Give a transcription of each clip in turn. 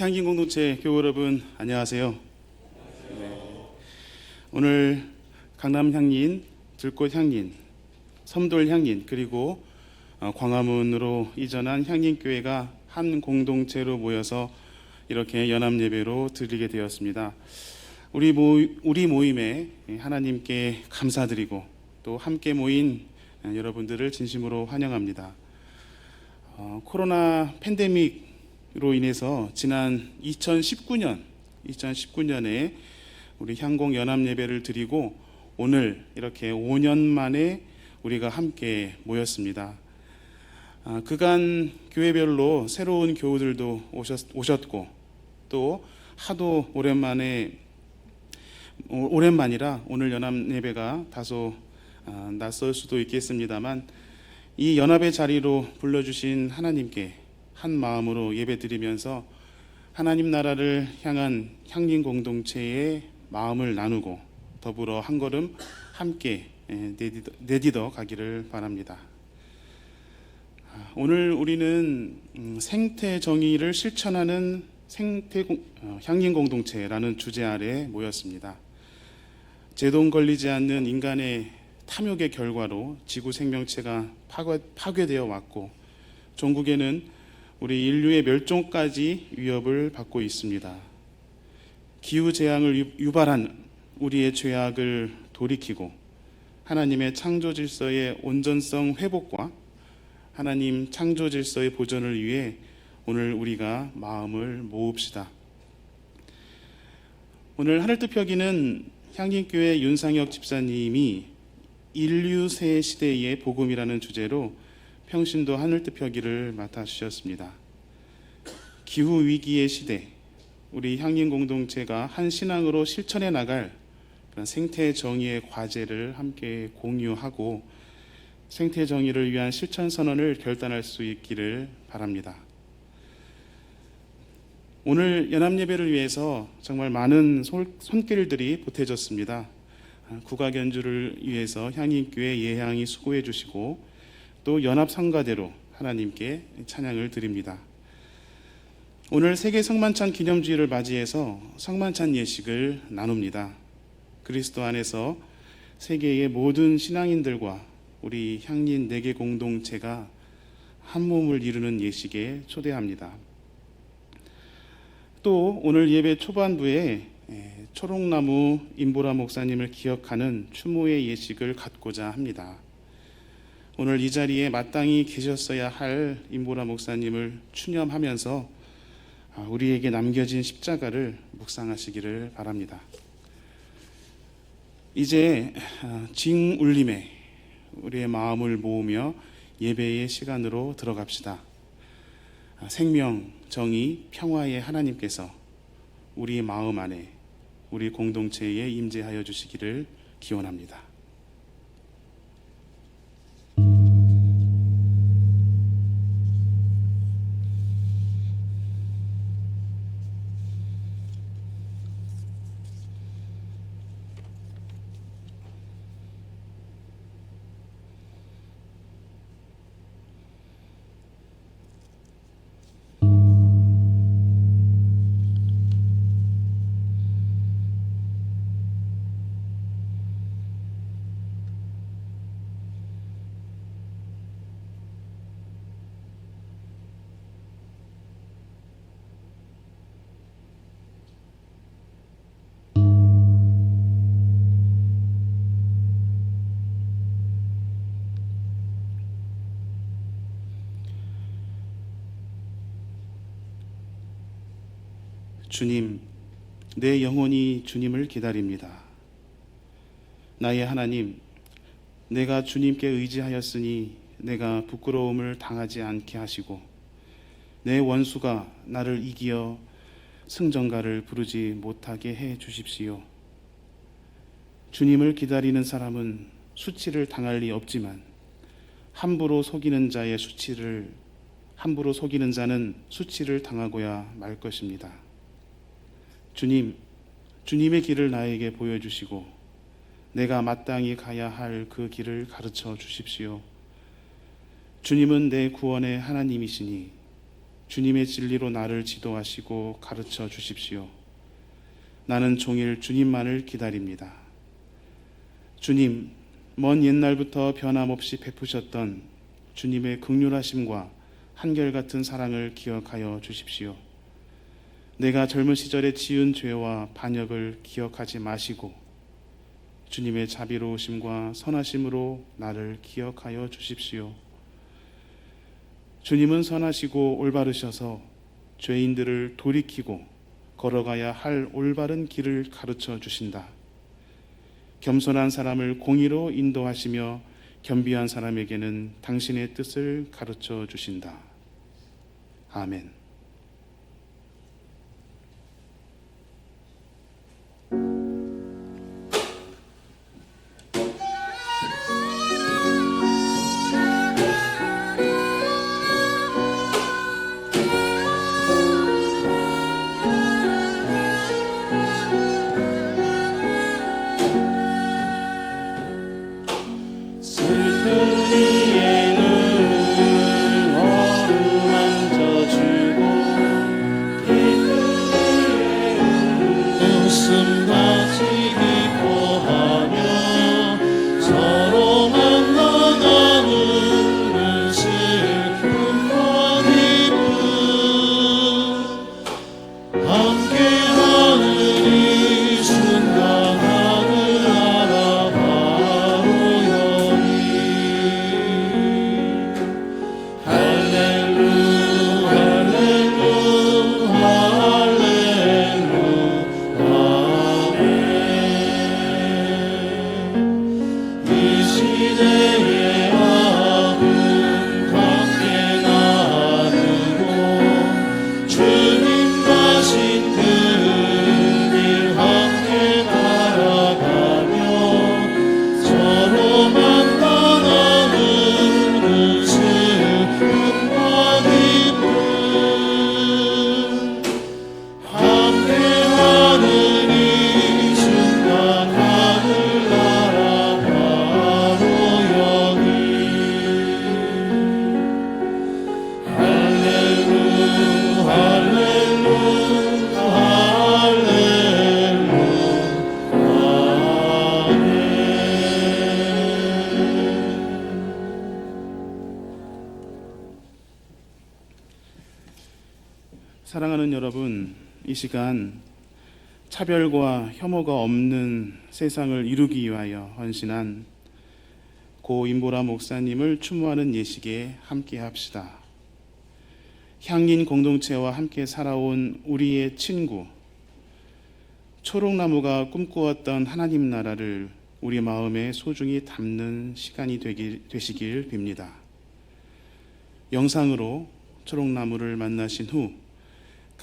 향긴 공동체 교우 여러분 안녕하세요. 오늘 강남 향린, 들꽃 향린, 섬돌 향린 그리고 광화문으로 이전한 향린교회가 한 공동체로 모여서 이렇게 연합 예배로 드리게 되었습니다. 우리 모임에 하나님께 감사드리고 또 함께 모인 여러분들을 진심으로 환영합니다. 코로나 팬데믹으로 인해서 지난 2019년에 우리 향공 연합 예배를 드리고 오늘 이렇게 5년 만에 우리가 함께 모였습니다. 그간 교회별로 새로운 교우들도 오셨고 또 하도 오랜만이라 오늘 연합 예배가 다소 낯설 수도 있겠습니다만 이 연합의 자리로 불러주신 하나님께 한 마음으로 예배드리면서 하나님 나라를 향한 향린 공동체의 마음을 나누고 더불어 한 걸음 함께 내딛어 가기를 바랍니다. 오늘 우리는 생태 정의를 실천하는 향린 공동체라는 주제 아래 모였습니다. 제동 걸리지 않는 인간의 탐욕의 결과로 지구 생명체가 파괴되어 왔고 종국에는 우리 인류의 멸종까지 위협을 받고 있습니다. 기후재앙을 유발한 우리의 죄악을 돌이키고 하나님의 창조 질서의 온전성 회복과 하나님 창조 질서의 보존을 위해 오늘 우리가 마음을 모읍시다. 오늘 하늘뜻 향린교회 윤상혁 집사님이 인류 새 시대의 복음이라는 주제로 평신도 하늘뜻 펴기를 맡아주셨습니다. 기후위기의 시대, 우리 향린 공동체가 한 신앙으로 실천해 나갈 그런 생태 정의의 과제를 함께 공유하고 생태 정의를 위한 실천 선언을 결단할 수 있기를 바랍니다. 오늘 연합 예배를 위해서 정말 많은 손길들이 보태졌습니다. 국악 연주를 위해서 향린교회 예향이 수고해 주시고 또 연합 성가대로 하나님께 찬양을 드립니다. 오늘 세계 성만찬 기념주일을 맞이해서 성만찬 예식을 나눕니다. 그리스도 안에서 세계의 모든 신앙인들과 우리 향린 4개 공동체가 한 몸을 이루는 예식에 초대합니다. 또 오늘 예배 초반부에 초록나무 임보라 목사님을 기억하는 추모의 예식을 갖고자 합니다. 오늘 이 자리에 마땅히 계셨어야 할 임보라 목사님을 추념하면서 우리에게 남겨진 십자가를 묵상하시기를 바랍니다. 이제 징울림에 우리의 마음을 모으며 예배의 시간으로 들어갑시다. 생명, 정의, 평화의 하나님께서 우리 마음 안에 우리 공동체에 임재하여 주시기를 기원합니다. 주님, 내 영혼이 주님을 기다립니다. 나의 하나님, 내가 주님께 의지하였으니 내가 부끄러움을 당하지 않게 하시고 내 원수가 나를 이기어 승전가를 부르지 못하게 해 주십시오. 주님을 기다리는 사람은 수치를 당할 리 없지만 함부로 속이는 자는 수치를 당하고야 말 것입니다. 주님의 길을 나에게 보여주시고 내가 마땅히 가야 할 그 길을 가르쳐 주십시오. 주님은 내 구원의 하나님이시니 주님의 진리로 나를 지도하시고 가르쳐 주십시오. 나는 종일 주님만을 기다립니다. 주님, 먼 옛날부터 변함없이 베푸셨던 주님의 긍휼하심과 한결같은 사랑을 기억하여 주십시오. 내가 젊은 시절에 지은 죄와 반역을 기억하지 마시고 주님의 자비로우심과 선하심으로 나를 기억하여 주십시오. 주님은 선하시고 올바르셔서 죄인들을 돌이키고 걸어가야 할 올바른 길을 가르쳐 주신다. 겸손한 사람을 공의로 인도하시며 겸비한 사람에게는 당신의 뜻을 가르쳐 주신다. 아멘. 사랑하는 여러분, 이 시간 차별과 혐오가 없는 세상을 이루기 위하여 헌신한 고 임보라 목사님을 추모하는 예식에 함께 합시다. 향린 공동체와 함께 살아온 우리의 친구, 초록나무가 꿈꾸었던 하나님 나라를 우리 마음에 소중히 담는 시간이 되시길 빕니다. 영상으로 초록나무를 만나신 후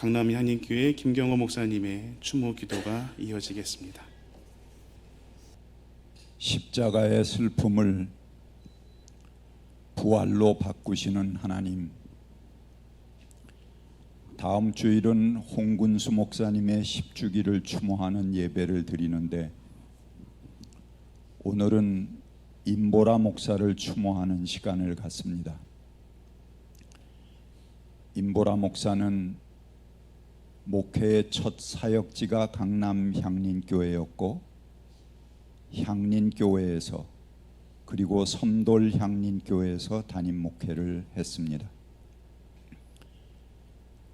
강남 향림교회 김경호 목사님의 추모 기도가 이어지겠습니다. 십자가의 슬픔을 부활로 바꾸시는 하나님, 다음 주일은 홍군수 목사님의 10주기를 추모하는 예배를 드리는데 오늘은 임보라 목사를 추모하는 시간을 갖습니다. 임보라 목사는 목회의 첫 사역지가 강남 향림교회였고 향림교회에서 그리고 섬돌 향림교회에서 담임 목회를 했습니다.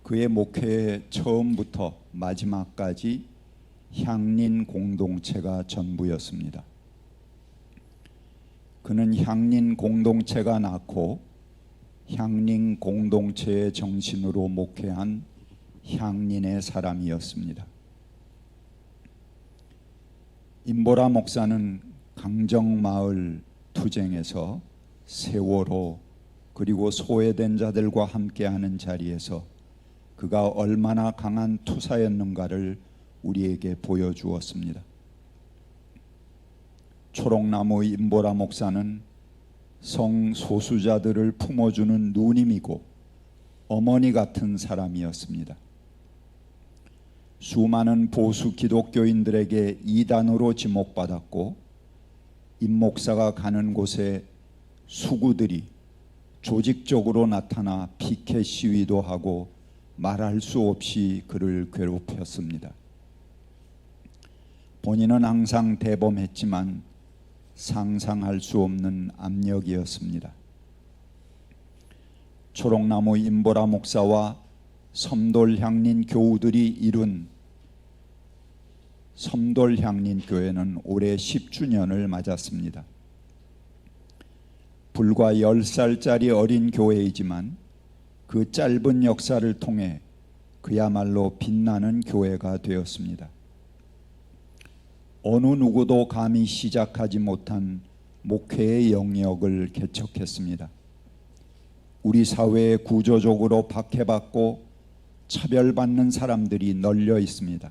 그의 목회의 처음부터 마지막까지 향림 공동체가 전부였습니다. 그는 향림 공동체가 낳고 향림 공동체의 정신으로 목회한 향림의 사람이었습니다. 임보라 목사는 강정마을 투쟁에서 세월호 그리고 소외된 자들과 함께하는 자리에서 그가 얼마나 강한 투사였는가를 우리에게 보여주었습니다. 초록나무 임보라 목사는 성소수자들을 품어주는 누님이고 어머니 같은 사람이었습니다. 수많은 보수 기독교인들에게 이단으로 지목받았고 임 목사가 가는 곳에 수구들이 조직적으로 나타나 피켓 시위도 하고 말할 수 없이 그를 괴롭혔습니다. 본인은 항상 대범했지만 상상할 수 없는 압력이었습니다. 초록나무 임보라 목사와 섬돌향린 교우들이 이룬 섬돌향린 교회는 올해 10주년을 맞았습니다. 불과 10살짜리 어린 교회이지만 그 짧은 역사를 통해 그야말로 빛나는 교회가 되었습니다. 어느 누구도 감히 시작하지 못한 목회의 영역을 개척했습니다. 우리 사회에 구조적으로 박해받고 차별받는 사람들이 널려 있습니다.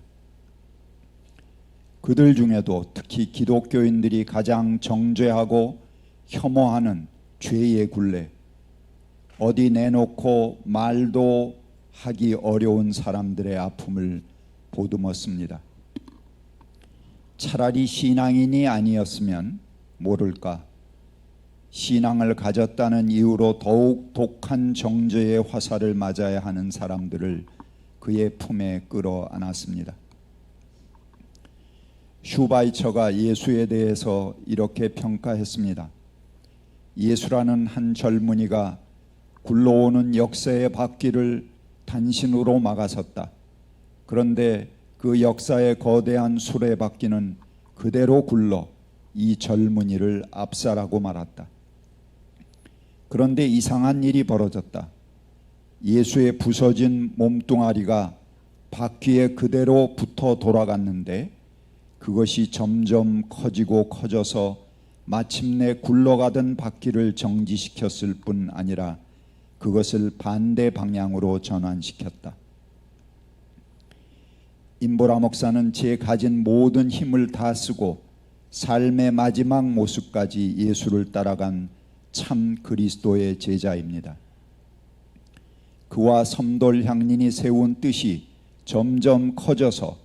그들 중에도 특히 기독교인들이 가장 정죄하고 혐오하는 죄의 굴레, 어디 내놓고 말도 하기 어려운 사람들의 아픔을 보듬었습니다. 차라리 신앙인이 아니었으면 모를까, 신앙을 가졌다는 이유로 더욱 독한 정죄의 화살을 맞아야 하는 사람들을 그의 품에 끌어안았습니다. 슈바이처가 예수에 대해서 이렇게 평가했습니다. 예수라는 한 젊은이가 굴러오는 역사의 바퀴를 단신으로 막아섰다. 그런데 그 역사의 거대한 수레바퀴는 그대로 굴러 이 젊은이를 압살하고 말았다. 그런데 이상한 일이 벌어졌다. 예수의 부서진 몸뚱아리가 바퀴에 그대로 붙어 돌아갔는데 그것이 점점 커지고 커져서 마침내 굴러가던 바퀴를 정지시켰을 뿐 아니라 그것을 반대 방향으로 전환시켰다. 임보라 목사는 제 가진 모든 힘을 다 쓰고 삶의 마지막 모습까지 예수를 따라간 참 그리스도의 제자입니다. 그와 섬돌향린이 세운 뜻이 점점 커져서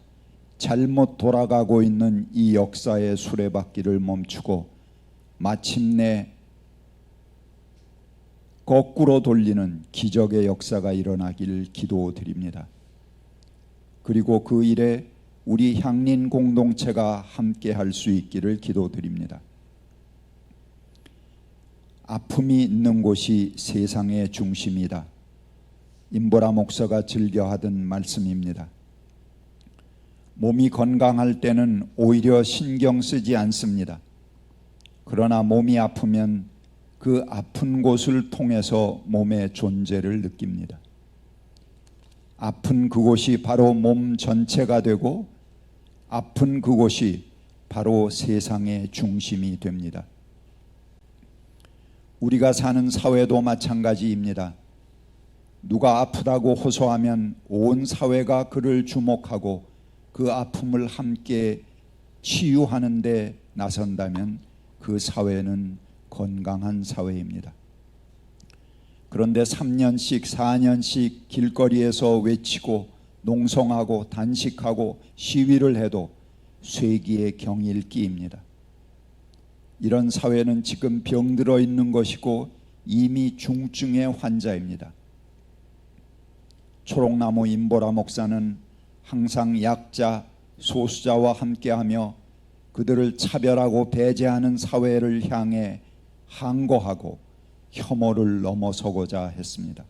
잘못 돌아가고 있는 이 역사의 수레바퀴를 멈추고 마침내 거꾸로 돌리는 기적의 역사가 일어나길 기도드립니다. 그리고 그 일에 우리 향린 공동체가 함께 할 수 있기를 기도드립니다. 아픔이 있는 곳이 세상의 중심이다. 임보라 목사가 즐겨하던 말씀입니다. 몸이 건강할 때는 오히려 신경 쓰지 않습니다. 그러나 몸이 아프면 그 아픈 곳을 통해서 몸의 존재를 느낍니다. 아픈 그곳이 바로 몸 전체가 되고 아픈 그곳이 바로 세상의 중심이 됩니다. 우리가 사는 사회도 마찬가지입니다. 누가 아프다고 호소하면 온 사회가 그를 주목하고 그 아픔을 함께 치유하는 데 나선다면 그 사회는 건강한 사회입니다. 그런데 3년씩 4년씩 길거리에서 외치고 농성하고 단식하고 시위를 해도 쇠기의 경일 끼입니다. 이런 사회는 지금 병들어 있는 것이고 이미 중증의 환자입니다. 초록나무 임보라 목사는 항상 약자, 소수자와 함께하며 그들을 차별하고 배제하는 사회를 향해 항거하고 혐오를 넘어서고자 했습니다.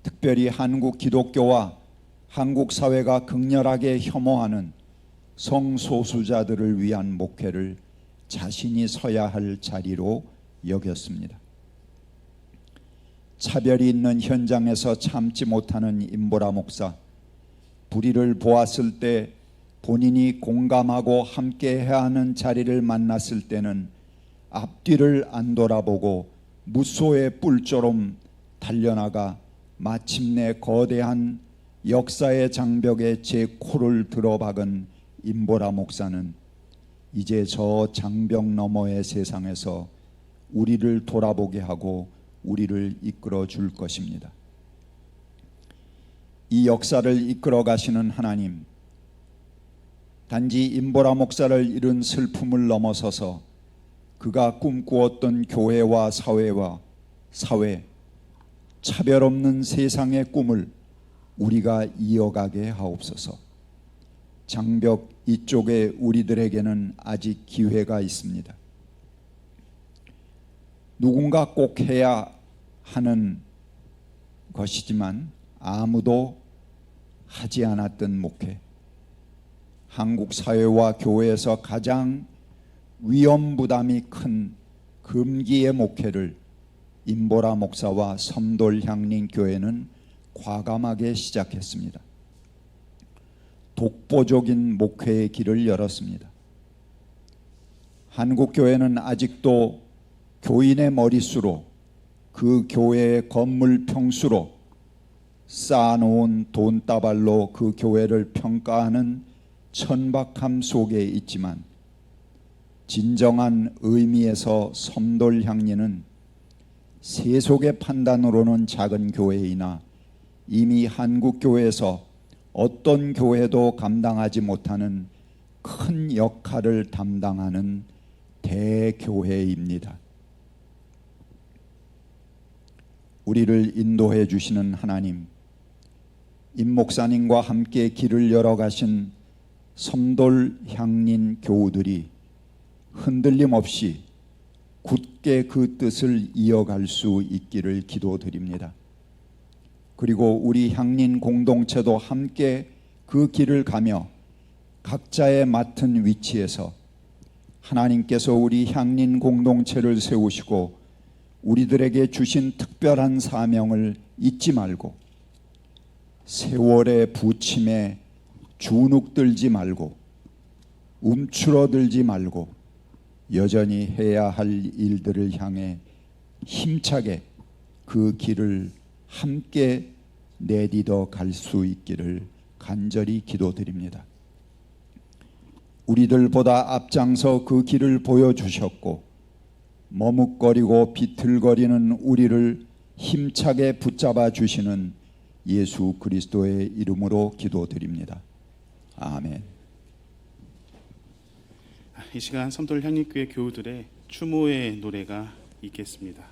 특별히 한국 기독교와 한국 사회가 극렬하게 혐오하는 성소수자들을 위한 목회를 자신이 서야 할 자리로 여겼습니다. 차별이 있는 현장에서 참지 못하는 임보라 목사, 불의를 보았을 때 본인이 공감하고 함께해야 하는 자리를 만났을 때는 앞뒤를 안 돌아보고 무소의 뿔처럼 달려나가 마침내 거대한 역사의 장벽에 제 코를 들어박은 임보라 목사는 이제 저 장벽 너머의 세상에서 우리를 돌아보게 하고 우리를 이끌어 줄 것입니다. 이 역사를 이끌어 가시는 하나님, 단지 임보라 목사를 잃은 슬픔을 넘어서서 그가 꿈꾸었던 교회와 사회, 차별 없는 세상의 꿈을 우리가 이어가게 하옵소서. 장벽 이쪽에 우리들에게는 아직 기회가 있습니다. 누군가 꼭 해야 하는 것이지만 아무도 하지 않았던 목회, 한국 사회와 교회에서 가장 위험 부담이 큰 금기의 목회를 임보라 목사와 섬돌 향림 교회는 과감하게 시작했습니다. 독보적인 목회의 길을 열었습니다. 한국 교회는 아직도 교인의 머릿수로, 그 교회의 건물 평수로 쌓아놓은 돈다발로 그 교회를 평가하는 천박함 속에 있지만, 진정한 의미에서 섬돌 향리는 세속의 판단으로는 작은 교회이나 이미 한국 교회에서 어떤 교회도 감당하지 못하는 큰 역할을 담당하는 대교회입니다. 우리를 인도해 주시는 하나님, 임 목사님과 함께 길을 열어가신 섬돌 향린 교우들이 흔들림 없이 굳게 그 뜻을 이어갈 수 있기를 기도드립니다. 그리고 우리 향린 공동체도 함께 그 길을 가며 각자의 맡은 위치에서 하나님께서 우리 향린 공동체를 세우시고 우리들에게 주신 특별한 사명을 잊지 말고, 세월의 부침에 주눅들지 말고 움츠러들지 말고 여전히 해야 할 일들을 향해 힘차게 그 길을 함께 내디뎌 갈 수 있기를 간절히 기도드립니다. 우리들보다 앞장서 그 길을 보여주셨고, 머뭇거리고 비틀거리는 우리를 힘차게 붙잡아 주시는 예수 그리스도의 이름으로 기도드립니다. 아멘. 이 시간 섬돌 향림교회 교우들의 추모의 노래가 있겠습니다.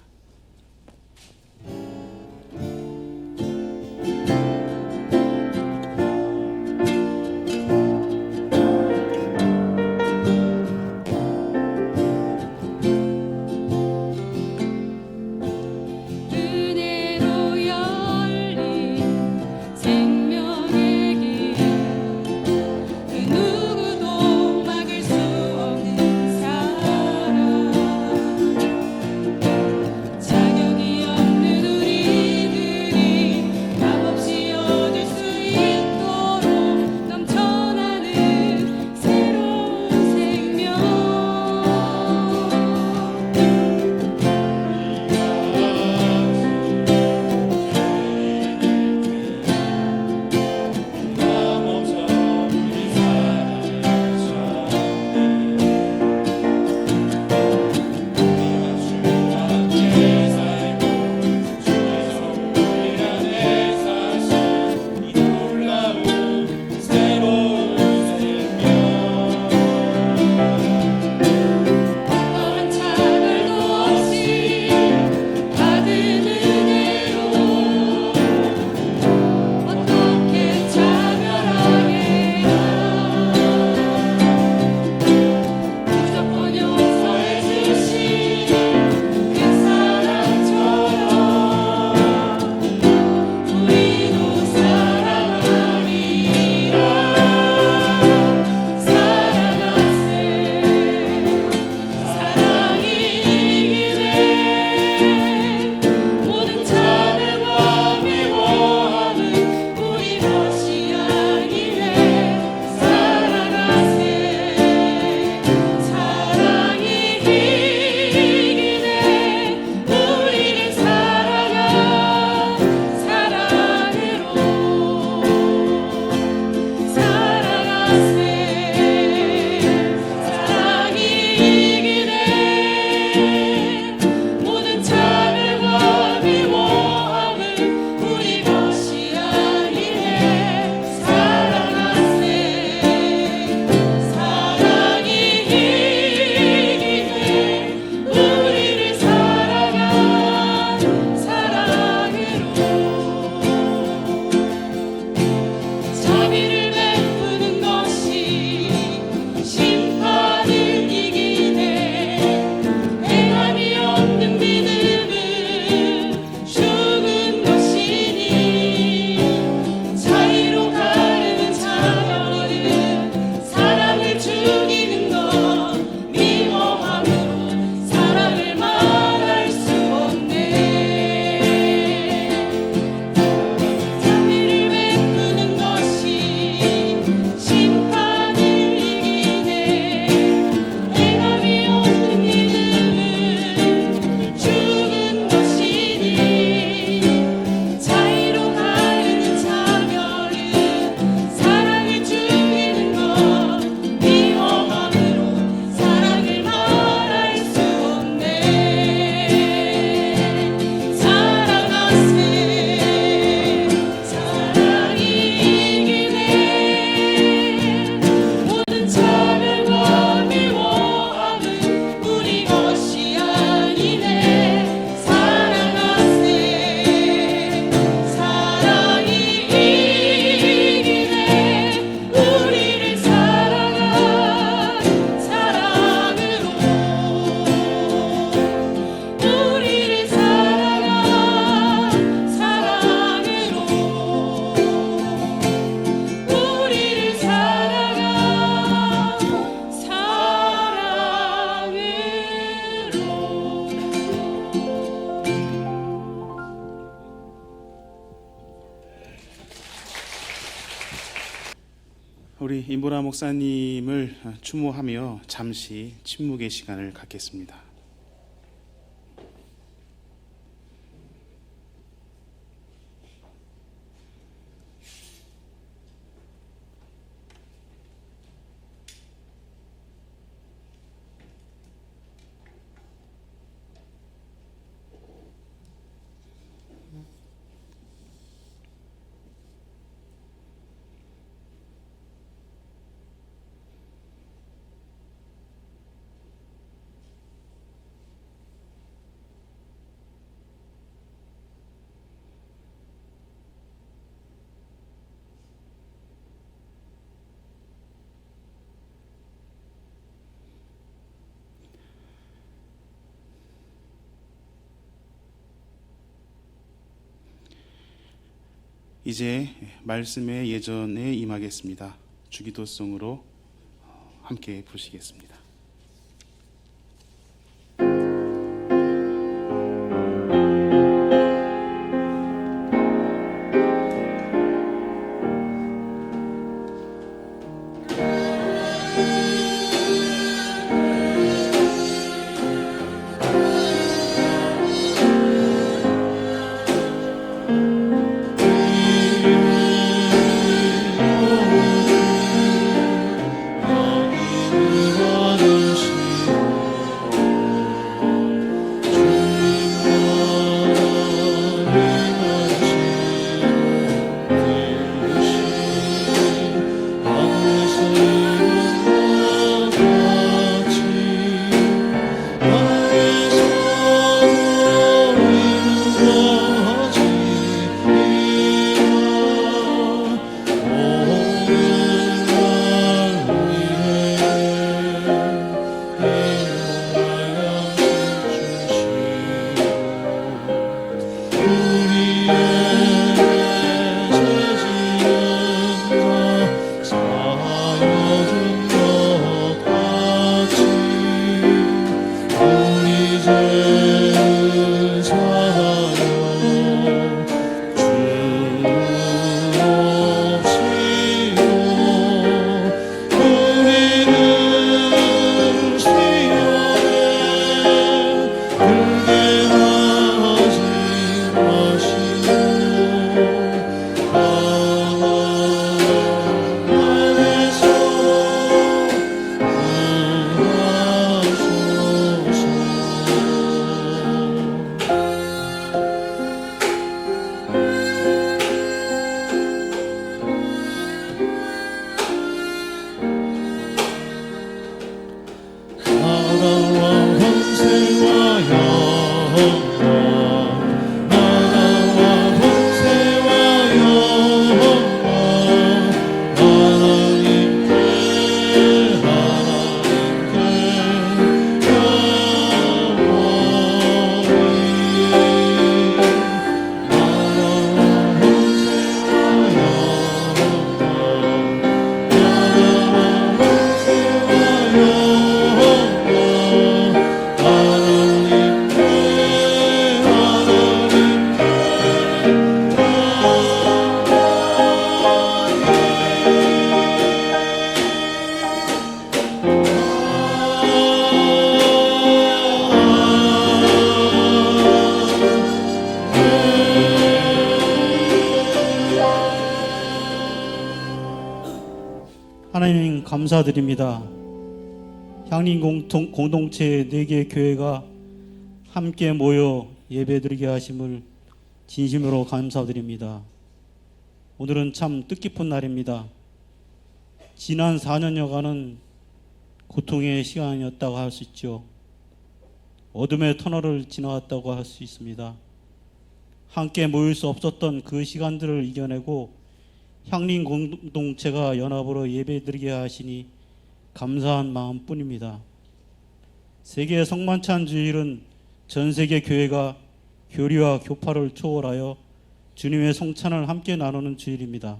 자격이 없는 우리들이 값없이 임보라 목사님을 추모하며 잠시 침묵의 시간을 갖겠습니다. 이제 말씀의 예전에 임하겠습니다. 주기도송으로 함께 부르시겠습니다. 하나님 감사드립니다. 향림 공동체 4개 교회가 함께 모여 예배드리게 하심을 진심으로 감사드립니다. 오늘은 참 뜻깊은 날입니다. 지난 4년여간은 고통의 시간이었다고 할 수 있죠. 어둠의 터널을 지나왔다고 할 수 있습니다. 함께 모일 수 없었던 그 시간들을 이겨내고 향림 공동체가 연합으로 예배드리게 하시니 감사한 마음뿐입니다. 세계 성만찬 주일은 전 세계 교회가 교리와 교파를 초월하여 주님의 성찬을 함께 나누는 주일입니다.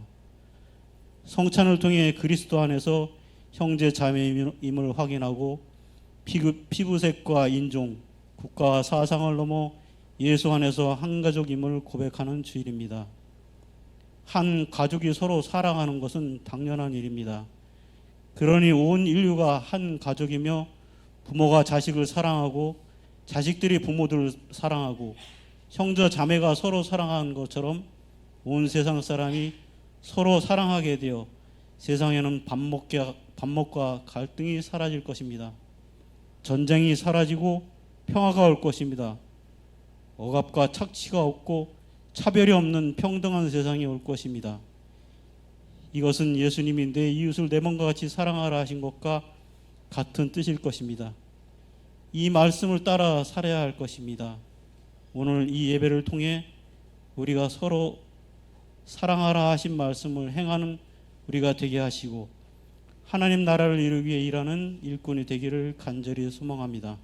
성찬을 통해 그리스도 안에서 형제 자매임을 확인하고 피부색과 인종, 국가와 사상을 넘어 예수 안에서 한 가족임을 고백하는 주일입니다. 한 가족이 서로 사랑하는 것은 당연한 일입니다. 그러니 온 인류가 한 가족이며 부모가 자식을 사랑하고 자식들이 부모들을 사랑하고 형제 자매가 서로 사랑하는 것처럼 온 세상 사람이 서로 사랑하게 되어 세상에는 반목과 갈등이 사라질 것입니다. 전쟁이 사라지고 평화가 올 것입니다. 억압과 착취가 없고 차별이 없는 평등한 세상이 올 것입니다. 이것은 예수님이 내 이웃을 내 몸과 같이 사랑하라 하신 것과 같은 뜻일 것입니다. 이 말씀을 따라 살아야 할 것입니다. 오늘 이 예배를 통해 우리가 서로 사랑하라 하신 말씀을 행하는 우리가 되게 하시고 하나님 나라를 이루기 위해 일하는 일꾼이 되기를 간절히 소망합니다.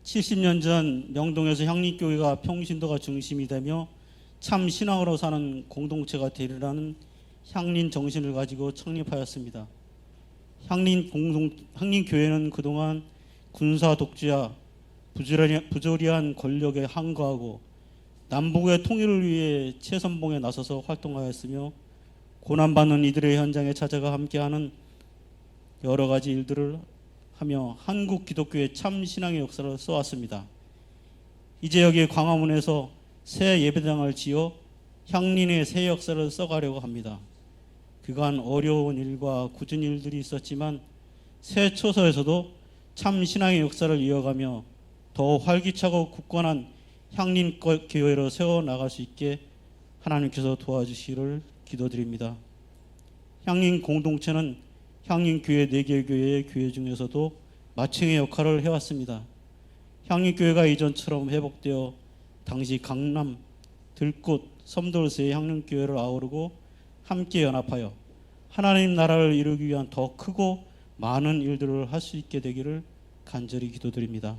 70년 전 명동에서 향림교회가 평신도가 중심이 되며 참 신앙으로 사는 공동체가 되리라는 향림 정신을 가지고 창립하였습니다. 향림교회는 그동안 군사 독재와 부조리한 권력에 항거하고 남북의 통일을 위해 최선봉에 나서서 활동하였으며 고난받는 이들의 현장에 찾아가 함께하는 여러 가지 일들을 하며 한국 기독교의 참 신앙의 역사를 써왔습니다. 이제 여기 광화문에서 새 예배당을 지어 향린의 새 역사를 써가려고 합니다. 그간 어려운 일과 굳은 일들이 있었지만 새 초서에서도 참 신앙의 역사를 이어가며 더 활기차고 굳건한 향린 교회로 세워나갈 수 있게 하나님께서 도와주시기를 기도드립니다. 향린 공동체는 향린 교회 4개 교회의 교회 중에서도 마청의 역할을 해왔습니다. 향린 교회가 이전처럼 회복되어 당시 강남, 들꽃, 섬돌세의 향린 교회를 아우르고 함께 연합하여 하나님 나라를 이루기 위한 더 크고 많은 일들을 할 수 있게 되기를 간절히 기도드립니다.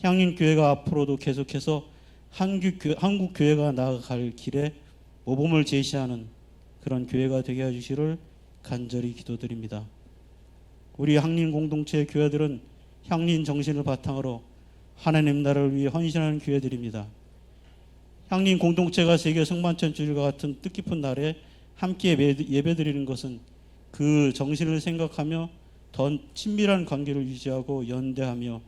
향린 교회가 앞으로도 계속해서 한국 교회가 나아갈 길에 모범을 제시하는 그런 교회가 되게 해주시를 간절히 기도드립니다. 우리 향린 공동체의 교회들은 향린 정신을 바탕으로 하나님 나라를 위해 헌신하는 교회들입니다. 향린 공동체가 세계 성만찬 주일과 같은 뜻깊은 날에 함께 예배드리는 것은 그 정신을 생각하며 더 친밀한 관계를 유지하고 연대하며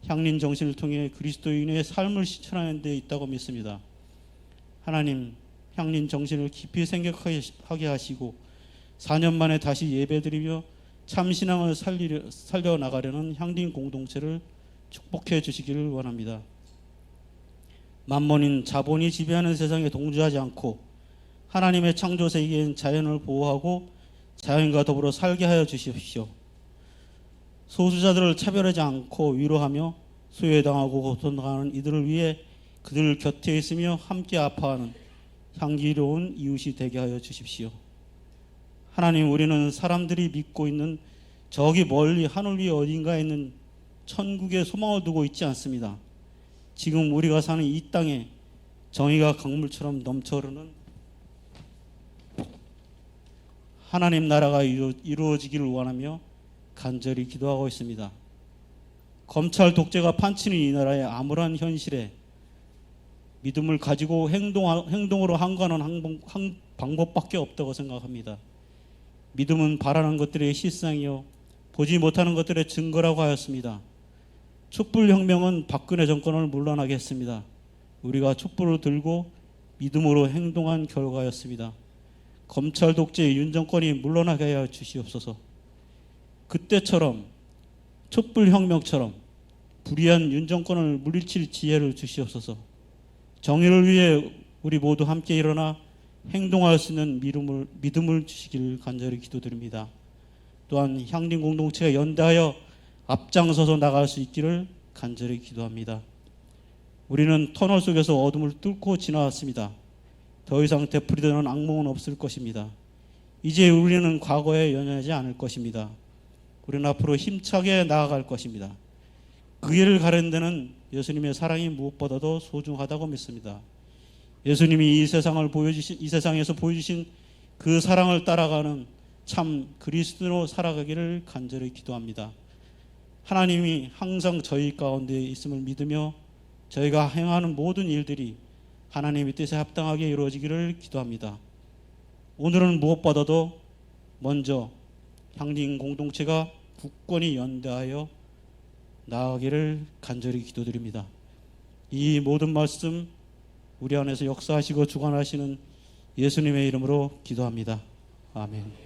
향린 정신을 통해 그리스도인의 삶을 실천하는 데 있다고 믿습니다. 하나님, 향린 정신을 깊이 생각하게 하시고 4년 만에 다시 예배드리며 참신앙을 살려나가려는 향린 공동체를 축복해 주시기를 원합니다. 만mon인 자본이 지배하는 세상에 동조하지 않고 하나님의 창조 세계인 자연을 보호하고 자연과 더불어 살게 하여 주십시오. 소수자들을 차별하지 않고 위로하며 소외당하고 고통당하는 이들을 위해 그들 곁에 있으며 함께 아파하는 향기로운 이웃이 되게 하여 주십시오. 하나님, 우리는 사람들이 믿고 있는 저기 멀리 하늘 위에 어딘가에 있는 천국에 소망을 두고 있지 않습니다. 지금 우리가 사는 이 땅에 정의가 강물처럼 넘쳐흐르는 하나님 나라가 이루어지기를 원하며 간절히 기도하고 있습니다. 검찰 독재가 판치는 이 나라의 암울한 현실에 믿음을 가지고 행동으로 항거하는 방법밖에 없다고 생각합니다. 믿음은 바라는 것들의 실상이요 보지 못하는 것들의 증거라고 하였습니다. 촛불혁명은 박근혜 정권을 물러나게 했습니다. 우리가 촛불을 들고 믿음으로 행동한 결과였습니다. 검찰 독재의 윤 정권이 물러나게 하여 주시옵소서. 그때처럼 촛불혁명처럼 불의한 윤 정권을 물리칠 지혜를 주시옵소서. 정의를 위해 우리 모두 함께 일어나 행동할 수 있는 믿음을 주시기를 간절히 기도드립니다. 또한 향림 공동체가 연대하여 앞장서서 나갈 수 있기를 간절히 기도합니다. 우리는 터널 속에서 어둠을 뚫고 지나왔습니다. 더 이상 되풀이되는 악몽은 없을 것입니다. 이제 우리는 과거에 연연하지 않을 것입니다. 우리는 앞으로 힘차게 나아갈 것입니다. 그 길을 가는 데는 예수님의 사랑이 무엇보다도 소중하다고 믿습니다. 예수님이 이 세상에서 보여주신 그 사랑을 따라가는 참 그리스도로 살아가기를 간절히 기도합니다. 하나님이 항상 저희 가운데 있음을 믿으며 저희가 행하는 모든 일들이 하나님의 뜻에 합당하게 이루어지기를 기도합니다. 오늘은 무엇보다도 먼저 향린 공동체가 굳건히 연대하여 나아가기를 간절히 기도드립니다. 이 모든 말씀 우리 안에서 역사하시고 주관하시는 예수님의 이름으로 기도합니다. 아멘.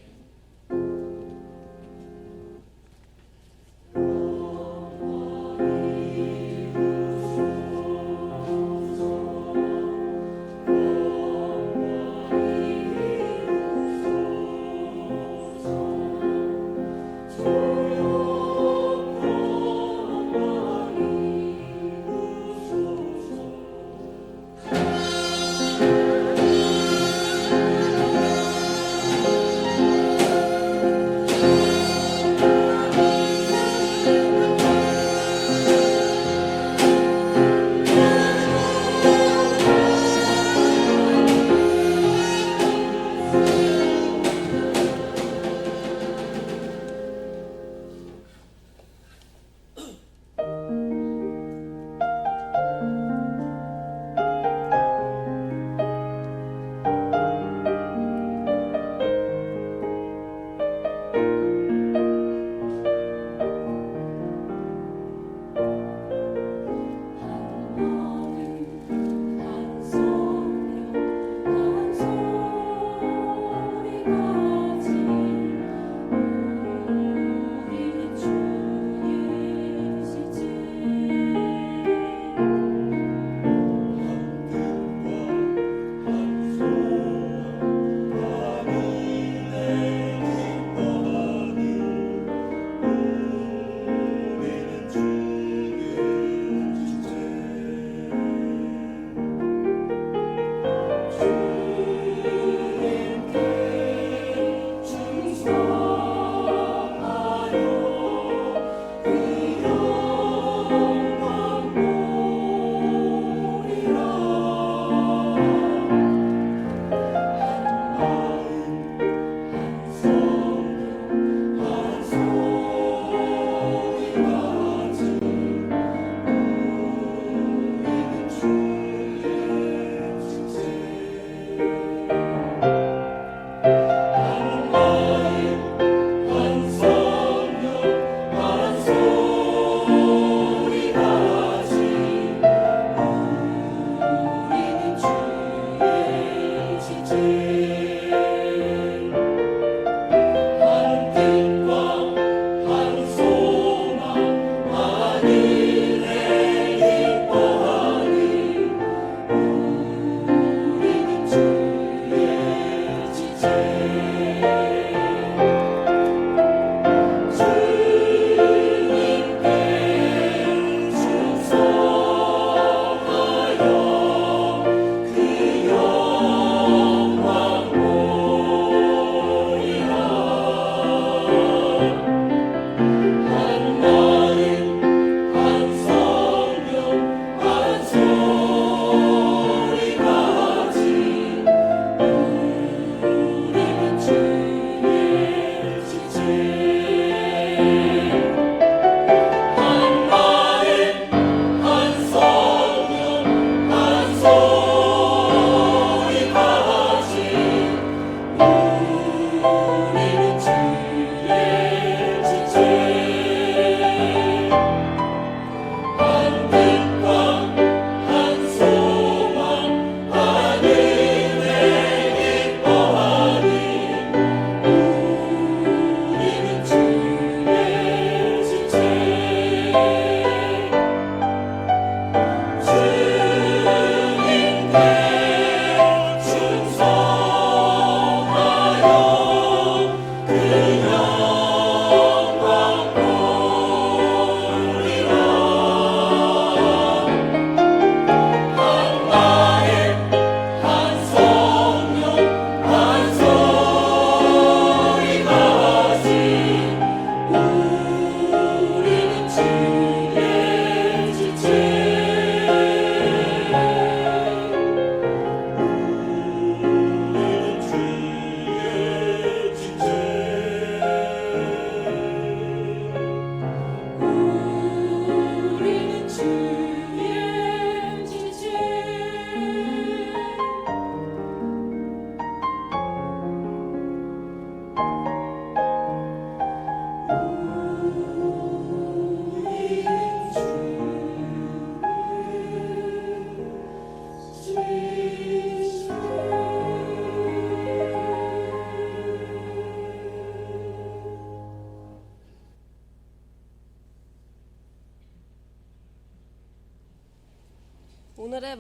오늘의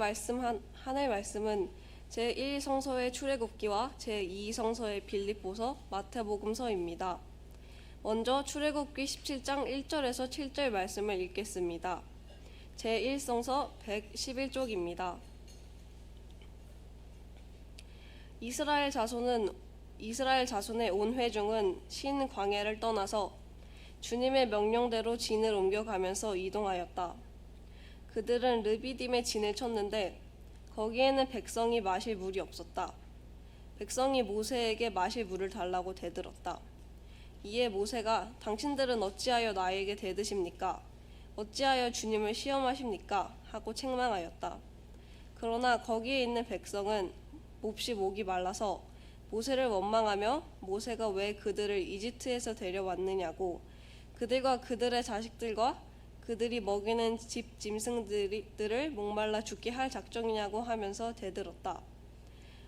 하나의 말씀은 제1성서의 출애굽기와 제2성서의 빌립보서, 마태복음서입니다. 먼저 출애굽기 17장 1절에서 7절 말씀을 읽겠습니다. 제1성서 111쪽입니다. 이스라엘 자손의 온 회중은 신 광야를 떠나서 주님의 명령대로 진을 옮겨가면서 이동하였다. 그들은 르비딤에 진을 쳤는데 거기에는 백성이 마실 물이 없었다. 백성이 모세에게 마실 물을 달라고 대들었다. 이에 모세가 당신들은 어찌하여 나에게 대드십니까? 어찌하여 주님을 시험하십니까? 하고 책망하였다. 그러나 거기에 있는 백성은 몹시 목이 말라서 모세를 원망하며 모세가 왜 그들을 이집트에서 데려왔느냐고 그들과 그들의 자식들과 그들이 먹이는 집 짐승들을 목말라 죽게 할 작정이냐고 하면서 대들었다.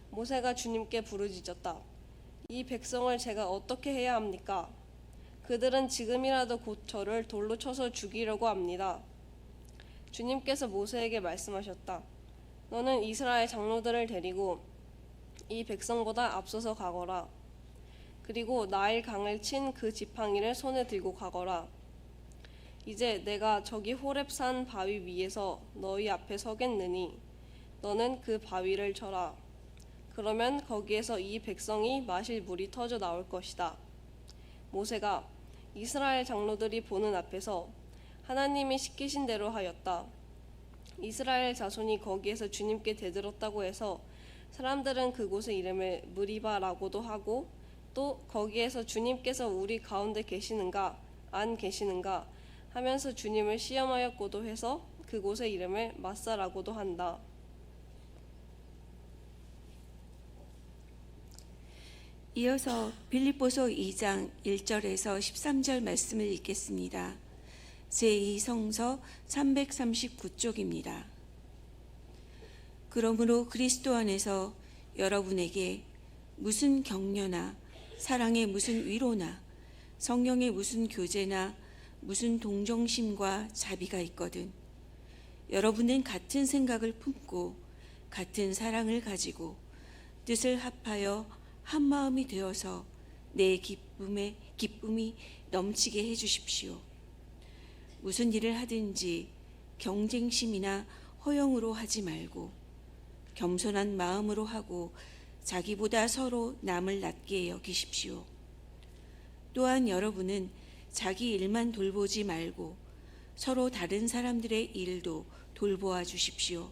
모세가 주님께 부르짖었다. 이 백성을 제가 어떻게 해야 합니까? 그들은 지금이라도 곧 저를 돌로 쳐서 죽이려고 합니다. 주님께서 모세에게 말씀하셨다. 너는 이스라엘 장로들을 데리고 이 백성보다 앞서서 가거라. 그리고 나일 강을 친 그 지팡이를 손에 들고 가거라. 이제 내가 저기 호렙산 바위 위에서 너희 앞에 서겠느니 너는 그 바위를 쳐라. 그러면 거기에서 이 백성이 마실 물이 터져 나올 것이다. 모세가 이스라엘 장로들이 보는 앞에서 하나님이 시키신 대로 하였다. 이스라엘 자손이 거기에서 주님께 대들었다고 해서 사람들은 그곳의 이름을 무리바라고도 하고 또 거기에서 주님께서 우리 가운데 계시는가 안 계시는가 하면서 주님을 시험하였고도 해서 그곳의 이름을 마사라고도 한다. 이어서 빌립보서 2장 1절에서 13절 말씀을 읽겠습니다. 제2성서 339쪽입니다. 그러므로 그리스도 안에서 여러분에게 무슨 격려나 사랑의 무슨 위로나 성령의 무슨 교제나 무슨 동정심과 자비가 있거든 여러분은 같은 생각을 품고 같은 사랑을 가지고 뜻을 합하여 한 마음이 되어서 내 기쁨이 넘치게 해 주십시오. 무슨 일을 하든지 경쟁심이나 허영으로 하지 말고 겸손한 마음으로 하고 자기보다 서로 남을 낮게 여기십시오. 또한 여러분은 자기 일만 돌보지 말고 서로 다른 사람들의 일도 돌보아 주십시오.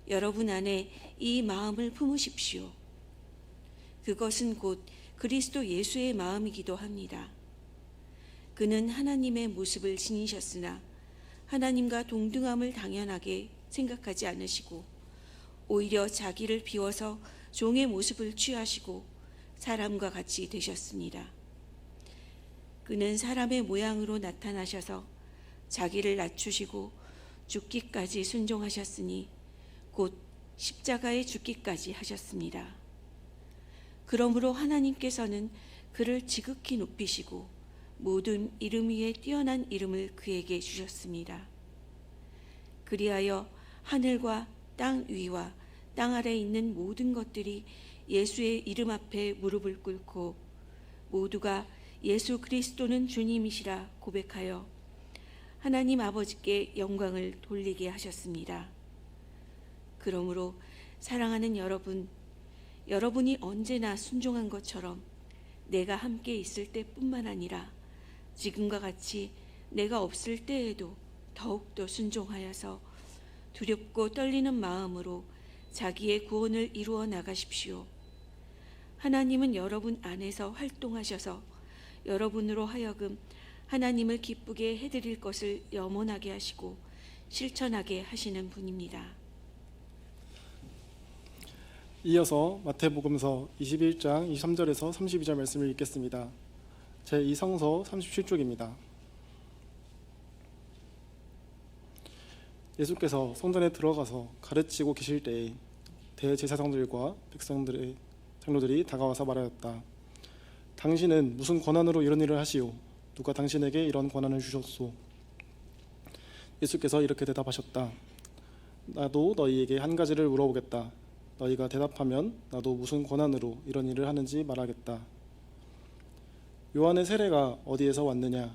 여러분 안에 이 마음을 품으십시오. 그것은 곧 그리스도 예수의 마음이기도 합니다. 그는 하나님의 모습을 지니셨으나 하나님과 동등함을 당연하게 생각하지 않으시고 오히려 자기를 비워서 종의 모습을 취하시고 사람과 같이 되셨습니다. 그는 사람의 모양으로 나타나셔서 자기를 낮추시고 죽기까지 순종하셨으니 곧 십자가에 죽기까지 하셨습니다. 그러므로 하나님께서는 그를 지극히 높이시고 모든 이름 위에 뛰어난 이름을 그에게 주셨습니다. 그리하여 하늘과 땅 위와 땅 아래에 있는 모든 것들이 예수의 이름 앞에 무릎을 꿇고 모두가 예수 그리스도는 주님이시라 고백하여 하나님 아버지께 영광을 돌리게 하셨습니다. 그러므로 사랑하는 여러분이 언제나 순종한 것처럼 내가 함께 있을 때뿐만 아니라 지금과 같이 내가 없을 때에도 더욱더 순종하여서 두렵고 떨리는 마음으로 자기의 구원을 이루어 나가십시오. 하나님은 여러분 안에서 활동하셔서 여러분으로 하여금 하나님을 기쁘게 해드릴 것을 염원하게 하시고 실천하게 하시는 분입니다. 이어서 마태복음서 21장 23절에서 32절 말씀을 읽겠습니다. 제2성서 37쪽입니다. 예수께서 성전에 들어가서 가르치고 계실 때에 대제사장들과 백성들의 장로들이 다가와서 말하였다. 당신은 무슨 권한으로 이런 일을 하시오? 누가 당신에게 이런 권한을 주셨소? 예수께서 이렇게 대답하셨다. 나도 너희에게 한 가지를 물어보겠다. 너희가 대답하면 나도 무슨 권한으로 이런 일을 하는지 말하겠다. 요한의 세례가 어디에서 왔느냐?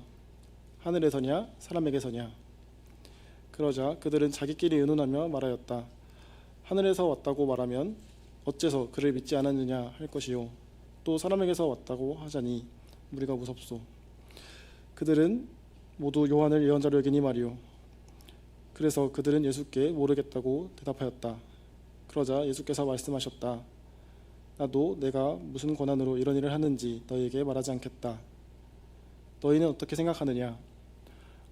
하늘에서냐? 사람에게서냐? 그러자 그들은 자기끼리 의논하며 말하였다. 하늘에서 왔다고 말하면 어째서 그를 믿지 않았느냐 할 것이요. 또 사람에게서 왔다고 하자니 우리가 무섭소. 그들은 모두 요한을 예언자로 여기니 말이요. 그래서 그들은 예수께 모르겠다고 대답하였다. 그러자 예수께서 말씀하셨다. 나도 내가 무슨 권한으로 이런 일을 하는지 너희에게 말하지 않겠다. 너희는 어떻게 생각하느냐?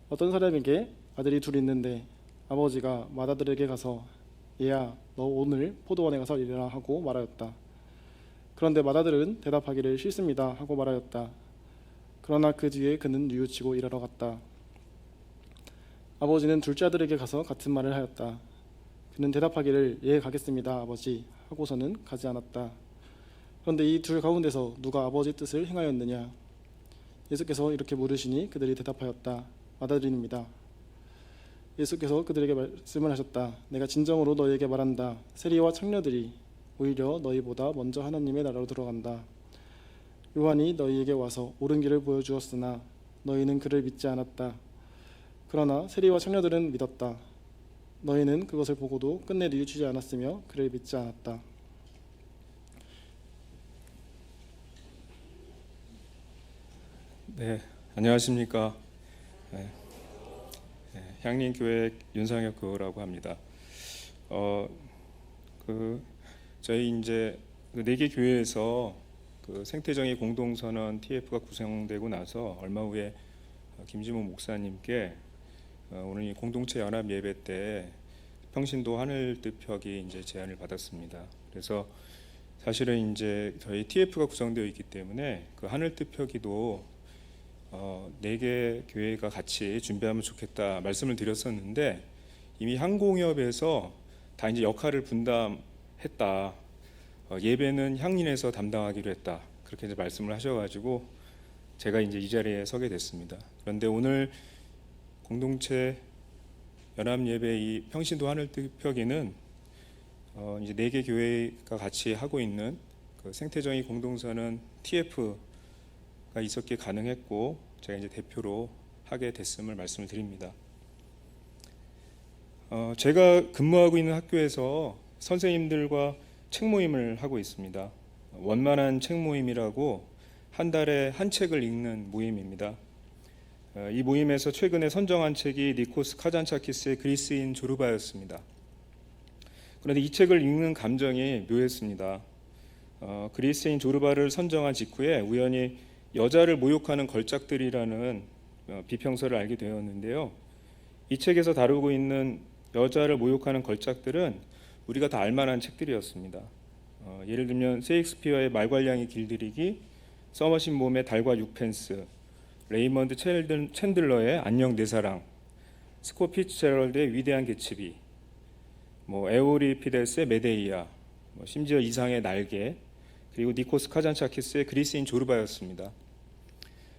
어떤 사람에게 아들이 둘 있는데 아버지가 맏아들에게 가서 얘야 너 오늘 포도원에 가서 일해라 하고 말하였다. 그런데 맏아들은 대답하기를 싫습니다 하고 말하였다. 그러나 그 뒤에 그는 뉘우치고 일하러 갔다. 아버지는 둘째 아들에게 가서 같은 말을 하였다. 그는 대답하기를 예 가겠습니다 아버지 하고서는 가지 않았다. 그런데 이 둘 가운데서 누가 아버지 뜻을 행하였느냐? 예수께서 이렇게 물으시니 그들이 대답하였다. 맏아들입니다. 예수께서 그들에게 말씀을 하셨다. 내가 진정으로 너희에게 말한다. 세리와 창녀들이 오히려 너희보다 먼저 하나님의 나라로 들어간다. 요한이 너희에게 와서 옳은 길을 보여주었으나 너희는 그를 믿지 않았다. 그러나 세리와 창녀들은 믿었다. 너희는 그것을 보고도 끝내 뉘우치지 않았으며 그를 믿지 않았다. 네, 안녕하십니까. 향림교회 윤상혁 교우라고 합니다. 저희 이제 네 개 교회에서 그 생태정의 공동선언 TF가 구성되고 나서 얼마 후에 김지모 목사님께 오늘 이 공동체 연합 예배 때 평신도 하늘 뜻벽이 이제 제안을 받았습니다. 그래서 사실은 이제 저희 TF가 구성되어 있기 때문에 그 하늘 뜻벽이도 네 개 교회가 같이 준비하면 좋겠다 말씀을 드렸었는데 이미 항공협에서 다 이제 역할을 분담했다. 예배는 향린에서 담당하기로 했다. 그렇게 이제 말씀을 하셔가지고 제가 이제 이 자리에 서게 됐습니다. 그런데 오늘 공동체 연합 예배 이 평신도 하늘 뜻벽에는 이제 네 개 교회가 같이 하고 있는 그 생태정의 공동선언 TF가 있었기에 가능했고 제가 이제 대표로 하게 됐음을 말씀을 드립니다. 제가 근무하고 있는 학교에서 선생님들과 책 모임을 하고 있습니다. 원만한 책 모임이라고 한 달에 한 책을 읽는 모임입니다. 이 모임에서 최근에 선정한 책이 니코스 카잔차키스의 그리스인 조르바였습니다. 그런데 이 책을 읽는 감정이 묘했습니다. 그리스인 조르바를 선정한 직후에 우연히 여자를 모욕하는 걸작들이라는 비평서를 알게 되었는데요. 이 책에서 다루고 있는 여자를 모욕하는 걸작들은 우리가 다 알만한 책들이었습니다. 예를 들면 셰익스피어의 말괄량이 길들이기, 서머신 몸의 달과 육펜스, 레이먼드 챈들러의 안녕 내 사랑, 스콧 피츠제럴드의 위대한 개츠비, 에우리피데스의 메데이아, 심지어 이상의 날개, 그리고 니코스 카잔차키스의 그리스인 조르바였습니다.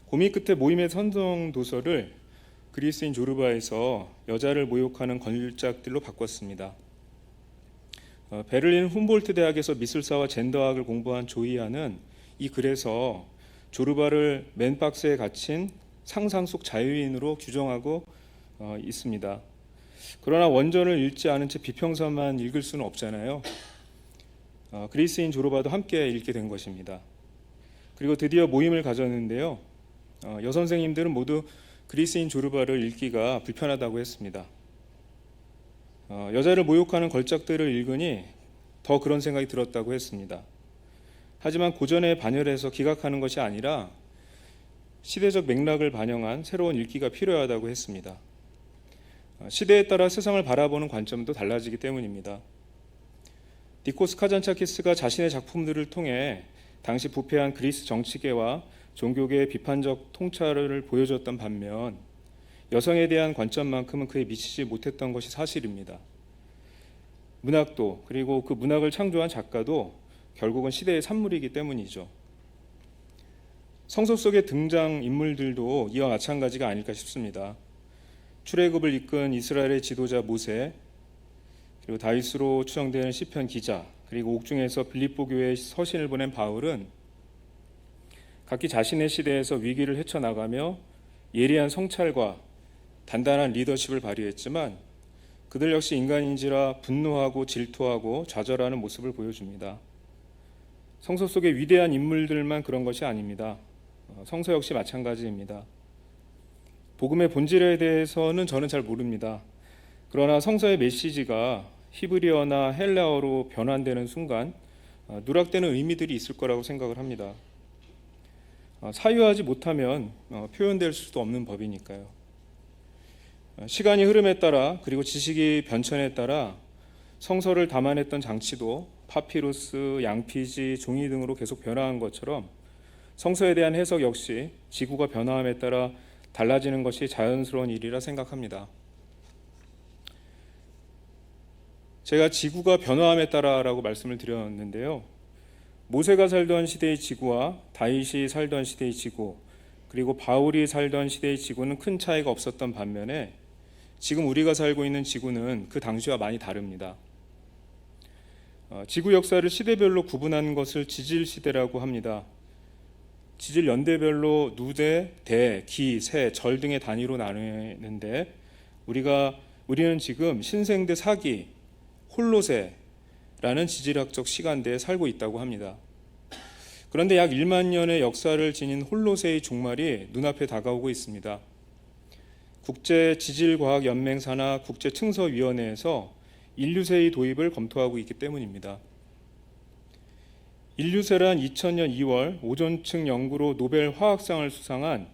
고민 끝에 모임의 선정 도서를 그리스인 조르바에서 여자를 모욕하는 걸작들로 바꿨습니다. 베를린 훔볼트 대학에서 미술사와 젠더학을 공부한 조이아는 이 글에서 조르바를 맨박스에 갇힌 상상 속 자유인으로 규정하고 있습니다. 그러나 원전을 읽지 않은 채 비평서만 읽을 수는 없잖아요. 그리스인 조르바도 함께 읽게 된 것입니다. 그리고 드디어 모임을 가졌는데요. 여선생님들은 모두 그리스인 조르바를 읽기가 불편하다고 했습니다. 여자를 모욕하는 걸작들을 읽으니 더 그런 생각이 들었다고 했습니다. 하지만 고전에 반열해서 기각하는 것이 아니라 시대적 맥락을 반영한 새로운 읽기가 필요하다고 했습니다. 시대에 따라 세상을 바라보는 관점도 달라지기 때문입니다. 니코스 카잔차키스가 자신의 작품들을 통해 당시 부패한 그리스 정치계와 종교계의 비판적 통찰을 보여줬던 반면 여성에 대한 관점만큼은 그에 미치지 못했던 것이 사실입니다. 문학도 그리고 그 문학을 창조한 작가도 결국은 시대의 산물이기 때문이죠. 성서 속의 등장 인물들도 이와 마찬가지가 아닐까 싶습니다. 출애굽을 이끈 이스라엘의 지도자 모세, 그리고 다윗으로 추정되는 시편 기자, 그리고 옥중에서 빌립보 교회에 서신을 보낸 바울은 각기 자신의 시대에서 위기를 헤쳐나가며 예리한 성찰과 단단한 리더십을 발휘했지만 그들 역시 인간인지라 분노하고 질투하고 좌절하는 모습을 보여줍니다. 성서 속의 위대한 인물들만 그런 것이 아닙니다. 성서 역시 마찬가지입니다. 복음의 본질에 대해서는 저는 잘 모릅니다. 그러나 성서의 메시지가 히브리어나 헬라어로 변환되는 순간 누락되는 의미들이 있을 거라고 생각을 합니다. 사유하지 못하면 표현될 수도 없는 법이니까요. 시간이 흐름에 따라 그리고 지식이 변천에 따라 성서를 담아냈던 장치도 파피루스, 양피지, 종이 등으로 계속 변화한 것처럼 성서에 대한 해석 역시 지구가 변화함에 따라 달라지는 것이 자연스러운 일이라 생각합니다. 제가 지구가 변화함에 따라라고 말씀을 드렸는데요. 모세가 살던 시대의 지구와 다윗이 살던 시대의 지구, 그리고 바울이 살던 시대의 지구는 큰 차이가 없었던 반면에 지금 우리가 살고 있는 지구는 그 당시와 많이 다릅니다. 지구 역사를 시대별로 구분한 것을 지질시대라고 합니다. 지질 연대별로 누대, 대, 기, 세, 절 등의 단위로 나누는데 우리는 지금 신생대 4기, 홀로세라는 지질학적 시간대에 살고 있다고 합니다. 그런데 약 1만 년의 역사를 지닌 홀로세의 종말이 눈앞에 다가오고 있습니다. 국제지질과학연맹사나 국제층서위원회에서 인류세의 도입을 검토하고 있기 때문입니다. 인류세란 2000년 2월 오존층 연구로 노벨 화학상을 수상한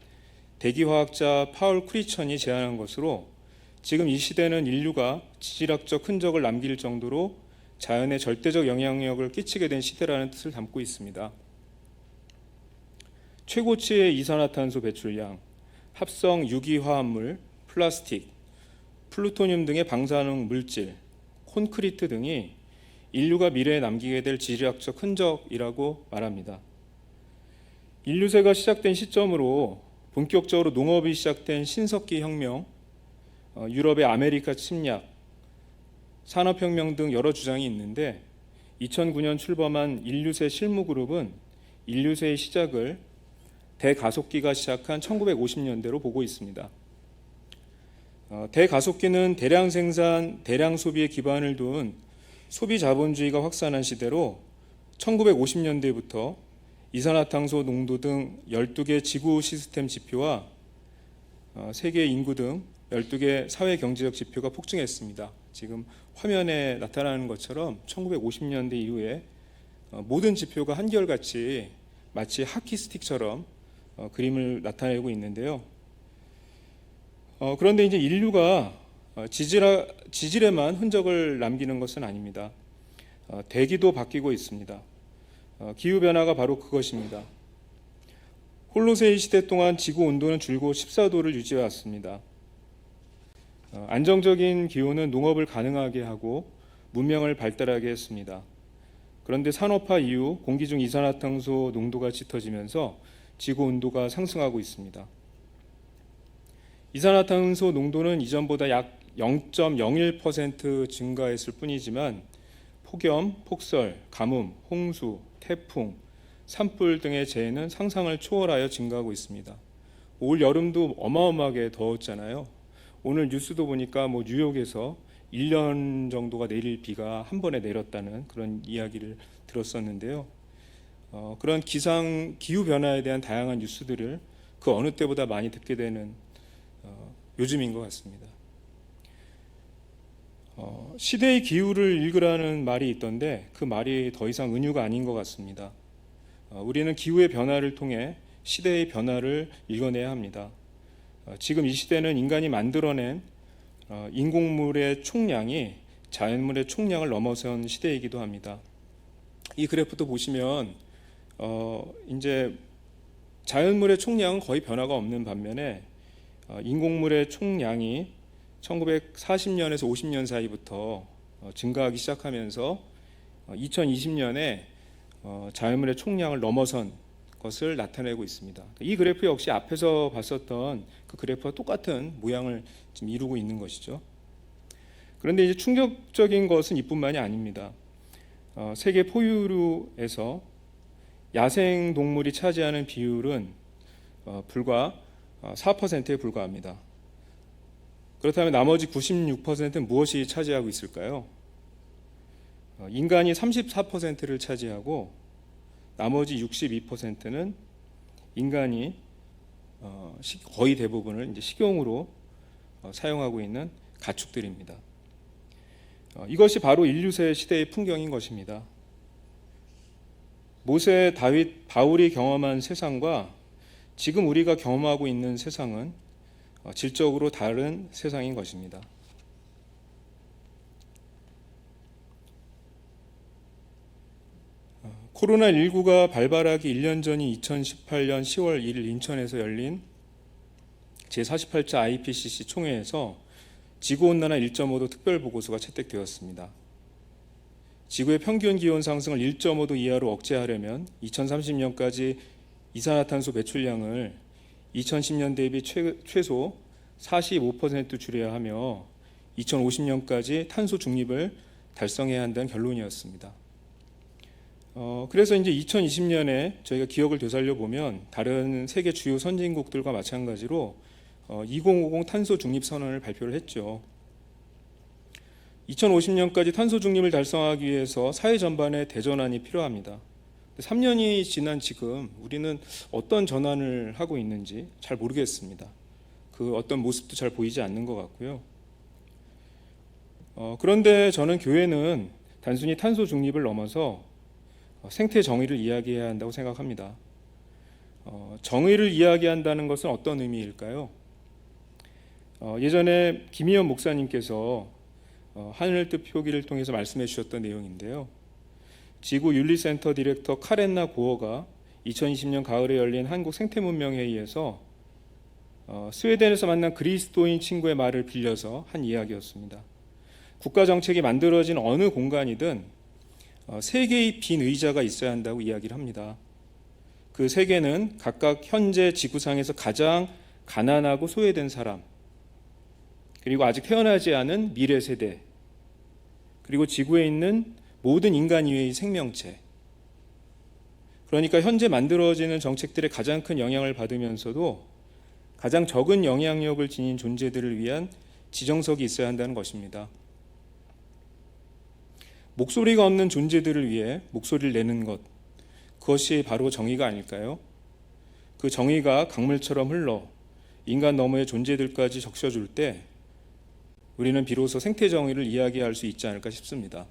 대기화학자 파울 크리천이 제안한 것으로 지금 이 시대는 인류가 지질학적 흔적을 남길 정도로 자연에 절대적 영향력을 끼치게 된 시대라는 뜻을 담고 있습니다. 최고치의 이산화탄소 배출량, 합성 유기화합물, 플라스틱, 플루토늄 등의 방사능 물질, 콘크리트 등이 인류가 미래에 남기게 될 지질학적 흔적이라고 말합니다. 인류세가 시작된 시점으로 본격적으로 농업이 시작된 신석기 혁명, 유럽의 아메리카 침략, 산업혁명 등 여러 주장이 있는데 2009년 출범한 인류세 실무그룹은 인류세의 시작을 대가속기가 시작한 1950년대로 보고 있습니다. 대가속기는 대량 생산, 대량 소비에 기반을 둔 소비 자본주의가 확산한 시대로 1950년대부터 이산화탄소 농도 등 12개 지구 시스템 지표와 세계 인구 등 12개 사회 경제적 지표가 폭증했습니다. 지금 화면에 나타나는 것처럼 1950년대 이후에 모든 지표가 한결같이 마치 하키스틱처럼 그림을 나타내고 있는데요. 그런데 이제 인류가 지질에만 흔적을 남기는 것은 아닙니다. 대기도 바뀌고 있습니다. 기후변화가 바로 그것입니다. 홀로세이 시대 동안 지구 온도는 줄곧 14도를 유지해 왔습니다. 안정적인 기후는 농업을 가능하게 하고 문명을 발달하게 했습니다. 그런데 산업화 이후 공기 중 이산화탄소 농도가 짙어지면서 지구 온도가 상승하고 있습니다. 이산화탄소 농도는 이전보다 약 0.01% 증가했을 뿐이지만 폭염, 폭설, 가뭄, 홍수, 태풍, 산불 등의 재해는 상상을 초월하여 증가하고 있습니다. 올 여름도 어마어마하게 더웠잖아요. 오늘 뉴스도 보니까 뉴욕에서 1년 정도가 내릴 비가 한 번에 내렸다는 그런 이야기를 들었었는데요. 그런 기후 변화에 대한 다양한 뉴스들을 그 어느 때보다 많이 듣게 되는 요즘인 것 같습니다. 시대의 기후를 읽으라는 말이 있던데 그 말이 더 이상 은유가 아닌 것 같습니다. 우리는 기후의 변화를 통해 시대의 변화를 읽어내야 합니다. 지금 이 시대는 인간이 만들어낸 인공물의 총량이 자연물의 총량을 넘어선 시대이기도 합니다. 이 그래프도 보시면 이제 자연물의 총량은 거의 변화가 없는 반면에 인공물의 총량이 1940년에서 50년 사이부터 증가하기 시작하면서 2020년에 자연물의 총량을 넘어선 것을 나타내고 있습니다. 이 그래프 역시 앞에서 봤었던 그 그래프와 똑같은 모양을 지금 이루고 있는 것이죠. 그런데 이제 충격적인 것은 이뿐만이 아닙니다. 세계 포유류에서 야생 동물이 차지하는 비율은 불과 4%에 불과합니다. 그렇다면 나머지 96%는 무엇이 차지하고 있을까요? 인간이 34%를 차지하고 나머지 62%는 인간이 거의 대부분을 이제 식용으로 사용하고 있는 가축들입니다. 이것이 바로 인류세 시대의 풍경인 것입니다. 모세, 다윗, 바울이 경험한 세상과 지금 우리가 경험하고 있는 세상은 질적으로 다른 세상인 것입니다. 코로나19가 발발하기 1년 전인 2018년 10월 1일 인천에서 열린 제48차 IPCC 총회에서 지구온난화 1.5도 특별보고서가 채택되었습니다. 지구의 평균 기온 상승을 1.5도 이하로 억제하려면 2030년까지 이산화탄소 배출량을 2010년 대비 최소 45% 줄여야 하며 2050년까지 탄소 중립을 달성해야 한다는 결론이었습니다. 그래서 이제 2020년에 저희가 기억을 되살려 보면 다른 세계 주요 선진국들과 마찬가지로 2050 탄소 중립 선언을 발표를 했죠. 2050년까지 탄소 중립을 달성하기 위해서 사회 전반의 대전환이 필요합니다. 3년이 지난 지금 우리는 어떤 전환을 하고 있는지 잘 모르겠습니다. 그 어떤 모습도 잘 보이지 않는 것 같고요. 그런데 저는 교회는 단순히 탄소 중립을 넘어서 생태 정의를 이야기해야 한다고 생각합니다. 정의를 이야기한다는 것은 어떤 의미일까요? 예전에 김희연 목사님께서 하늘 뜻 표기를 통해서 말씀해 주셨던 내용인데요. 지구윤리센터 디렉터 카렌나 고어가 2020년 가을에 열린 한국 생태문명회의에서 스웨덴에서 만난 그리스도인 친구의 말을 빌려서 한 이야기였습니다. 국가정책이 만들어진 어느 공간이든 세 개의 빈 의자가 있어야 한다고 이야기를 합니다. 그 세 개는 각각 현재 지구상에서 가장 가난하고 소외된 사람, 그리고 아직 태어나지 않은 미래 세대, 그리고 지구에 있는 모든 인간 이외의 생명체. 그러니까 현재 만들어지는 정책들의 가장 큰 영향을 받으면서도 가장 적은 영향력을 지닌 존재들을 위한 지정석이 있어야 한다는 것입니다. 목소리가 없는 존재들을 위해 목소리를 내는 것, 그것이 바로 정의가 아닐까요? 그 정의가 강물처럼 흘러 인간 너머의 존재들까지 적셔줄 때 우리는 비로소 생태 정의를 이야기할 수 있지 않을까 싶습니다.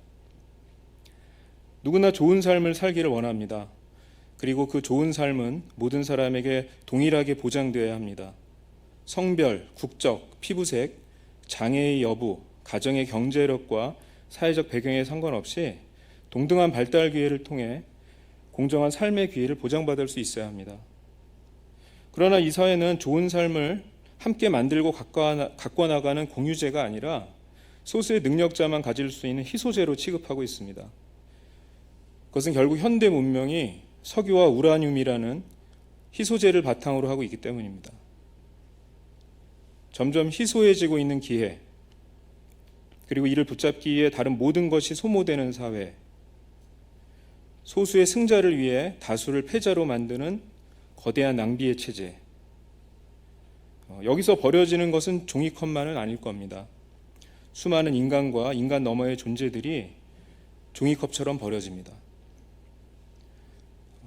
누구나 좋은 삶을 살기를 원합니다. 그리고 그 좋은 삶은 모든 사람에게 동일하게 보장되어야 합니다. 성별, 국적, 피부색, 장애의 여부, 가정의 경제력과 사회적 배경에 상관없이 동등한 발달 기회를 통해 공정한 삶의 기회를 보장받을 수 있어야 합니다. 그러나 이 사회는 좋은 삶을 함께 만들고 가꿔 나가는 공유제가 아니라 소수의 능력자만 가질 수 있는 희소제로 취급하고 있습니다. 그것은 결국 현대 문명이 석유와 우라늄이라는 희소제를 바탕으로 하고 있기 때문입니다. 점점 희소해지고 있는 기회, 그리고 이를 붙잡기 위해 다른 모든 것이 소모되는 사회, 소수의 승자를 위해 다수를 패자로 만드는 거대한 낭비의 체제. 여기서 벌어지는 것은 종이컵만은 아닐 겁니다. 수많은 인간과 인간 너머의 존재들이 종이컵처럼 버려집니다.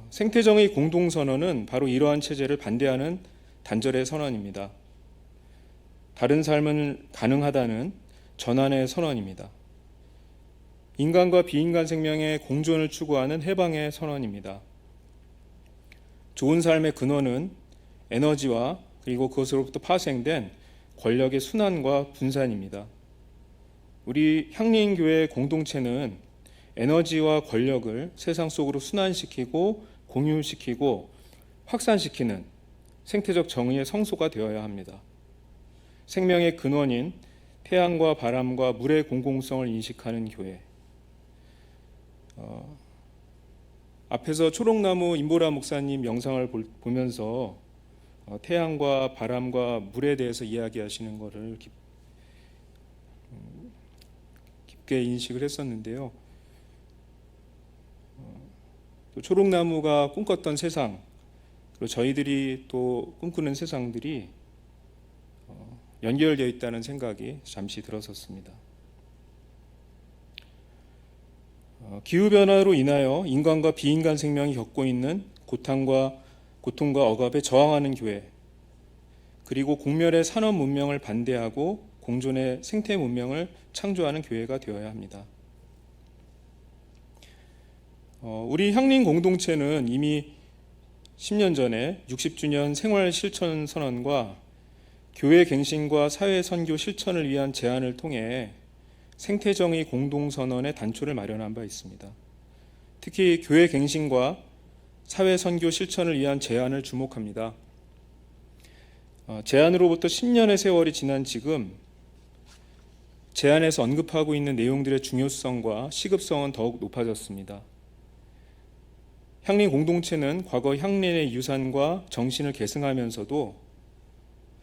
생태정의 공동선언은 바로 이러한 체제를 반대하는 단절의 선언입니다. 다른 삶은 가능하다는 전환의 선언입니다. 인간과 비인간 생명의 공존을 추구하는 해방의 선언입니다. 좋은 삶의 근원은 에너지와 그리고 그것으로부터 파생된 권력의 순환과 분산입니다. 우리 향림교회 공동체는 에너지와 권력을 세상 속으로 순환시키고 공유시키고 확산시키는 생태적 정의의 성소가 되어야 합니다. 생명의 근원인 태양과 바람과 물의 공공성을 인식하는 교회. 앞에서 초록나무 임보라 목사님 영상을 보면서 태양과 바람과 물에 대해서 이야기하시는 것을 높게 인식을 했었는데요. 또 초록나무가 꿈꿨던 세상, 그리고 저희들이 또 꿈꾸는 세상들이 연결되어 있다는 생각이 잠시 들었었습니다. 기후변화로 인하여 인간과 비인간 생명이 겪고 있는 고통과 억압에 저항하는 교회, 그리고 공멸의 산업 문명을 반대하고 공존의 생태 문명을 창조하는 교회가 되어야 합니다. 우리 향린 공동체는 이미 10년 전에 60주년 생활 실천 선언과 교회 갱신과 사회 선교 실천을 위한 제안을 통해 생태정의 공동선언의 단초를 마련한 바 있습니다. 특히 교회 갱신과 사회 선교 실천을 위한 제안을 주목합니다. 제안으로부터 10년의 세월이 지난 지금 제안에서 언급하고 있는 내용들의 중요성과 시급성은 더욱 높아졌습니다. 향린 공동체는 과거 향린의 유산과 정신을 계승하면서도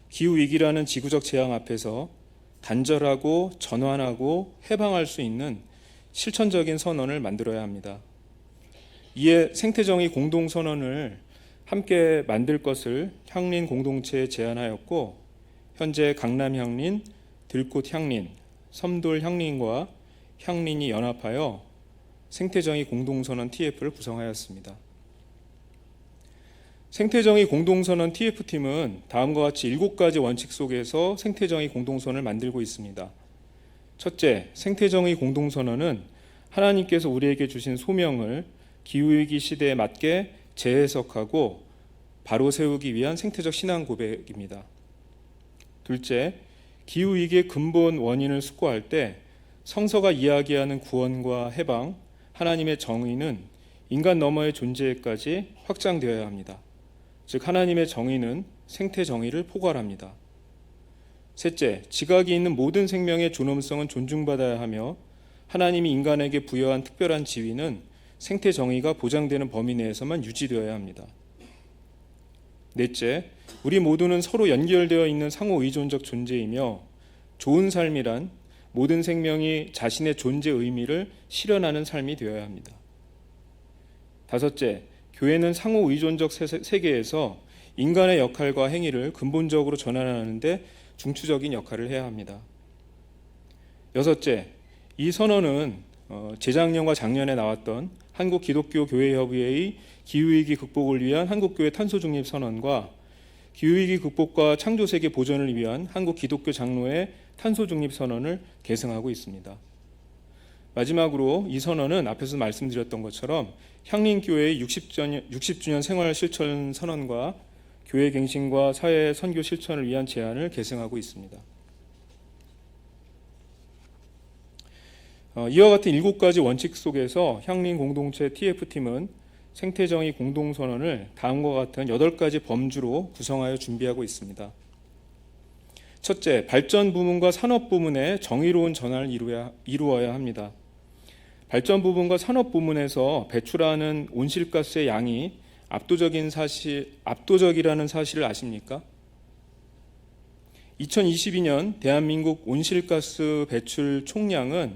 기후위기라는 지구적 재앙 앞에서 단절하고 전환하고 해방할 수 있는 실천적인 선언을 만들어야 합니다. 이에 생태정의 공동선언을 함께 만들 것을 향린 공동체에 제안하였고, 현재 강남향린, 들꽃향린, 섬돌향린과 향린이 연합하여 생태정의 공동선언 TF를 구성하였습니다. 생태정의 공동선언 TF팀은 다음과 같이 7가지 원칙 속에서 생태정의 공동선언을 만들고 있습니다. 첫째, 생태정의 공동선언은 하나님께서 우리에게 주신 소명을 기후위기 시대에 맞게 재해석하고 바로 세우기 위한 생태적 신앙 고백입니다. 둘째, 기후위기의 근본 원인을 숙고할 때 성서가 이야기하는 구원과 해방, 하나님의 정의는 인간 너머의 존재까지 확장되어야 합니다. 즉 하나님의 정의는 생태 정의를 포괄합니다. 셋째, 지각이 있는 모든 생명의 존엄성은 존중받아야 하며 하나님이 인간에게 부여한 특별한 지위는 생태 정의가 보장되는 범위 내에서만 유지되어야 합니다. 넷째, 우리 모두는 서로 연결되어 있는 상호 의존적 존재이며 좋은 삶이란 모든 생명이 자신의 존재 의미를 실현하는 삶이 되어야 합니다. 다섯째, 교회는 상호 의존적 세계에서 인간의 역할과 행위를 근본적으로 전환하는 데 중추적인 역할을 해야 합니다. 여섯째, 이 선언은 재작년과 작년에 나왔던 한국기독교교회협의회의 기후위기 극복을 위한 한국교회 탄소중립 선언과 기후위기 극복과 창조세계 보전을 위한 한국기독교 장로회 탄소중립 선언을 계승하고 있습니다. 마지막으로 이 선언은 앞에서 말씀드렸던 것처럼 향린교회의 60주년 생활 실천 선언과 교회 갱신과 사회 선교 실천을 위한 제안을 계승하고 있습니다. 이와 같은 7가지 원칙 속에서 향린 공동체 TF팀은 생태정의 공동선언을 다음과 같은 8가지 범주로 구성하여 준비하고 있습니다. 첫째, 발전 부문과 산업 부문의 정의로운 전환을 이루어야 합니다. 발전 부문과 산업 부문에서 배출하는 온실가스의 양이 압도적이라는 사실을 아십니까? 2022년 대한민국 온실가스 배출 총량은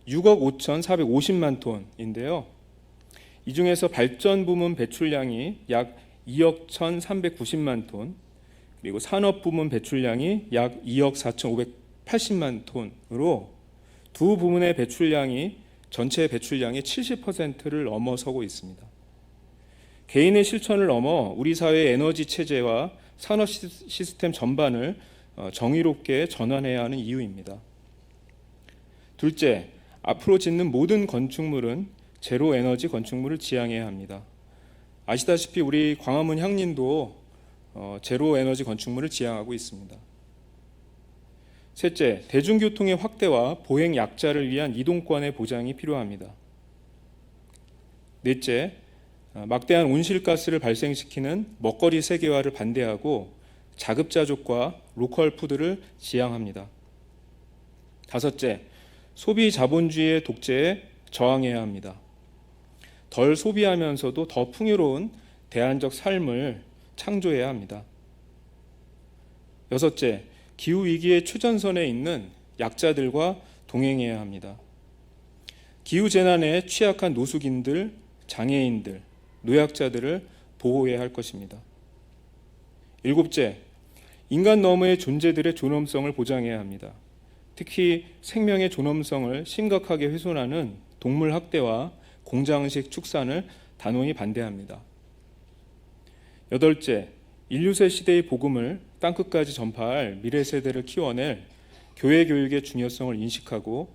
6억 5,450만 톤인데요. 이 중에서 발전 부문 배출량이 약 2억 1,390만 톤, 그리고 산업 부문 배출량이 약 2억 4,580만 톤으로 두 부문의 배출량이 전체 배출량의 70%를 넘어서고 있습니다. 개인의 실천을 넘어 우리 사회의 에너지 체제와 산업 시스템 전반을 정의롭게 전환해야 하는 이유입니다. 둘째, 앞으로 짓는 모든 건축물은 제로 에너지 건축물을 지향해야 합니다. 아시다시피 우리 광화문 향린도 제로 에너지 건축물을 지향하고 있습니다. 셋째, 대중교통의 확대와 보행 약자를 위한 이동권의 보장이 필요합니다. 넷째, 막대한 온실가스를 발생시키는 먹거리 세계화를 반대하고 자급자족과 로컬 푸드를 지향합니다. 다섯째, 소비 자본주의의 독재에 저항해야 합니다. 덜 소비하면서도 더 풍요로운 대안적 삶을 창조해야 합니다. 여섯째, 기후위기의 최전선에 있는 약자들과 동행해야 합니다. 기후재난에 취약한 노숙인들, 장애인들, 노약자들을 보호해야 할 것입니다. 7째, 인간 너머의 존재들의 존엄성을 보장해야 합니다. 특히 생명의 존엄성을 심각하게 훼손하는 동물 학대와 공장식 축산을 단호히 반대합니다. 8째, 인류세 시대의 복음을 땅끝까지 전파할 미래 세대를 키워낼 교회 교육의 중요성을 인식하고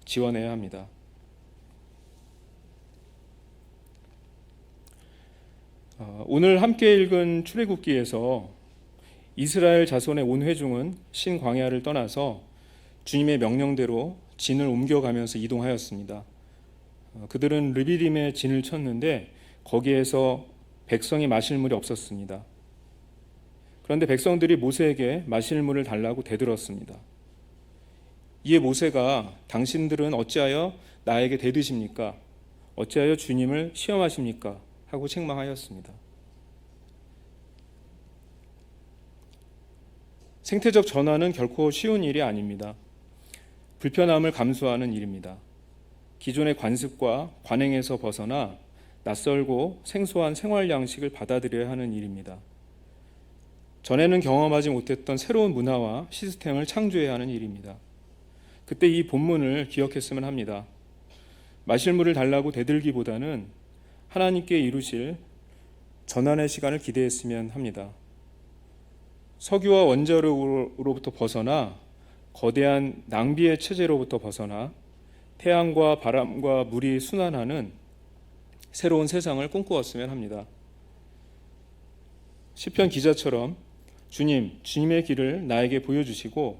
지원해야 합니다. 오늘 함께 읽은 출애굽기에서 이스라엘 자손의 온 회중은 신광야를 떠나서 주님의 명령대로 진을 옮겨가면서 이동하였습니다. 그들은 르비딤에 진을 쳤는데 거기에서 백성이 마실 물이 없었습니다. 그런데 백성들이 모세에게 마실 물을 달라고 대들었습니다. 이에 모세가 당신들은 어찌하여 나에게 대드십니까? 어찌하여 주님을 시험하십니까? 하고 책망하였습니다. 생태적 전환은 결코 쉬운 일이 아닙니다. 불편함을 감수하는 일입니다. 기존의 관습과 관행에서 벗어나 낯설고 생소한 생활 양식을 받아들여야 하는 일입니다. 전에는 경험하지 못했던 새로운 문화와 시스템을 창조해야 하는 일입니다. 그때 이 본문을 기억했으면 합니다. 마실 물을 달라고 대들기보다는 하나님께 이루실 전환의 시간을 기대했으면 합니다. 석유와 원자력으로부터 벗어나 거대한 낭비의 체제로부터 벗어나 태양과 바람과 물이 순환하는 새로운 세상을 꿈꾸었으면 합니다. 시편 기자처럼 주님의 길을 나에게 보여주시고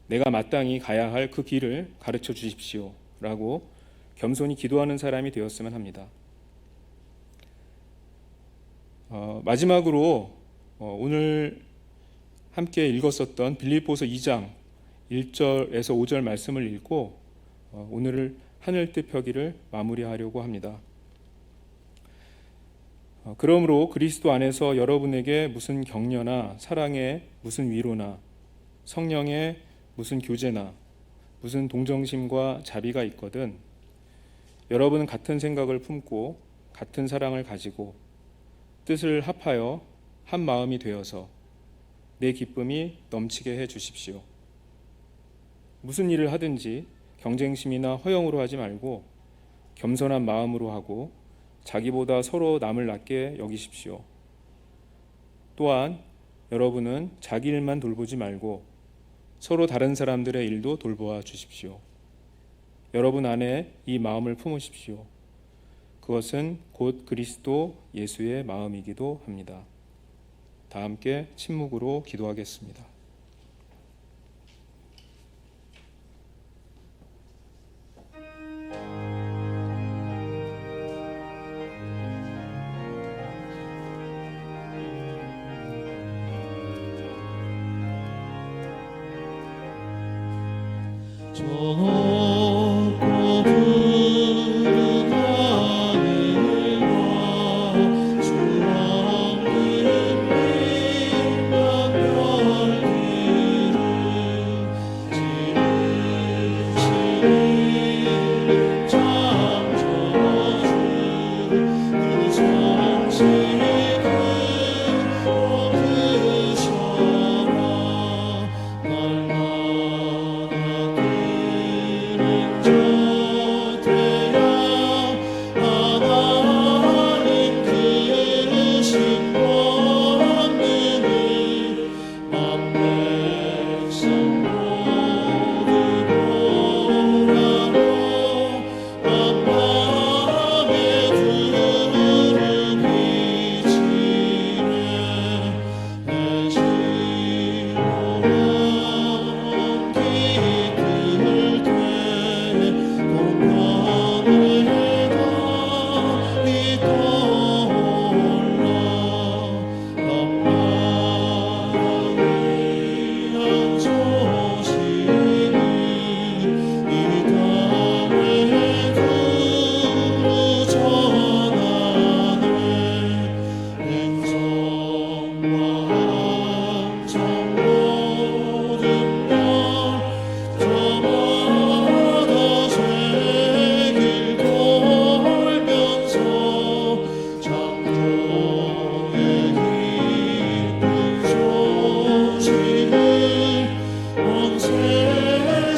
내가 마땅히 가야 할 그 길을 가르쳐 주십시오 라고 겸손히 기도하는 사람이 되었으면 합니다. 마지막으로 오늘 함께 읽었었던 빌립보서 2장 1절에서 5절 말씀을 읽고 오늘을 하늘 뜻 펴기를 마무리하려고 합니다. 그러므로 그리스도 안에서 여러분에게 무슨 격려나 사랑의 무슨 위로나 성령의 무슨 교제나 무슨 동정심과 자비가 있거든 여러분은 같은 생각을 품고 같은 사랑을 가지고 뜻을 합하여 한 마음이 되어서 내 기쁨이 넘치게 해 주십시오. 무슨 일을 하든지 경쟁심이나 허영으로 하지 말고 겸손한 마음으로 하고 자기보다 서로 남을 낮게 여기십시오. 또한 여러분은 자기 일만 돌보지 말고 서로 다른 사람들의 일도 돌보아 주십시오. 여러분 안에 이 마음을 품으십시오. 그것은 곧 그리스도 예수의 마음이기도 합니다. 다 함께 침묵으로 기도하겠습니다.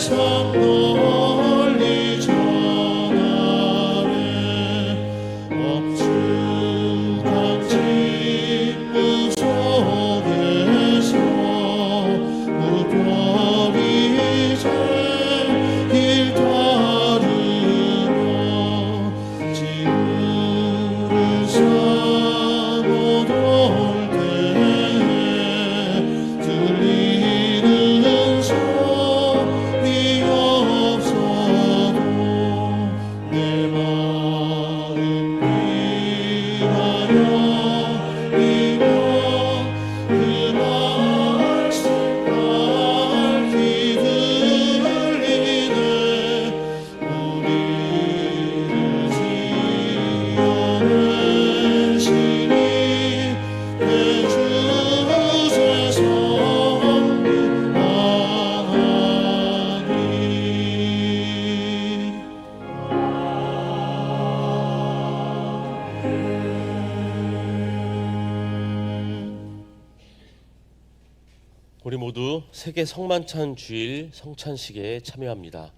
세상 널리 전하네 엄청난 진문 속에서 무별이 제길 따르며 지구를 사고 돌 때에 들리는 소리 없어도 내 마음 위하여 이며 그 말씀 밝히 들리네 우리를 지어낸 신이 내 주세 성부 하나님 우리 모두 세계 성만찬 주일 성찬식에 참여합니다.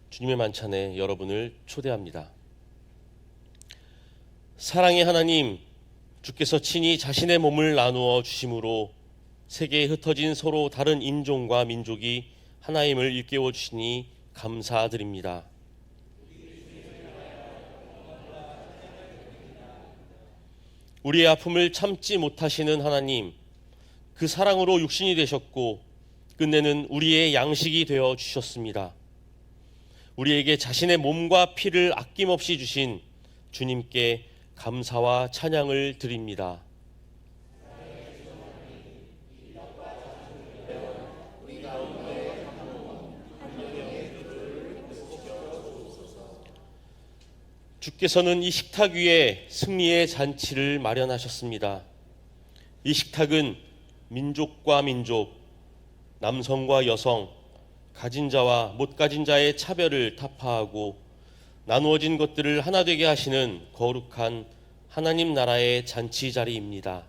주님의 만찬에 여러분을 초대합니다. 사랑의 하나님, 주께서 친히 자신의 몸을 나누어 주심으로 세계에 흩어진 서로 다른 인종과 민족이 하나임을 일깨워 주시니 감사드립니다. 우리의 아픔을 참지 못하시는 하나님, 그 사랑으로 육신이 되셨고 끝내는 우리의 양식이 되어 주셨습니다. 우리에게 자신의 몸과 피를 아낌없이 주신 주님께 감사와 찬양을 드립니다. 주께서는 이 식탁 위에 승리의 잔치를 마련하셨습니다. 이 식탁은 민족과 민족, 남성과 여성, 가진 자와 못 가진 자의 차별을 타파하고 나누어진 것들을 하나 되게 하시는 거룩한 하나님 나라의 잔치 자리입니다.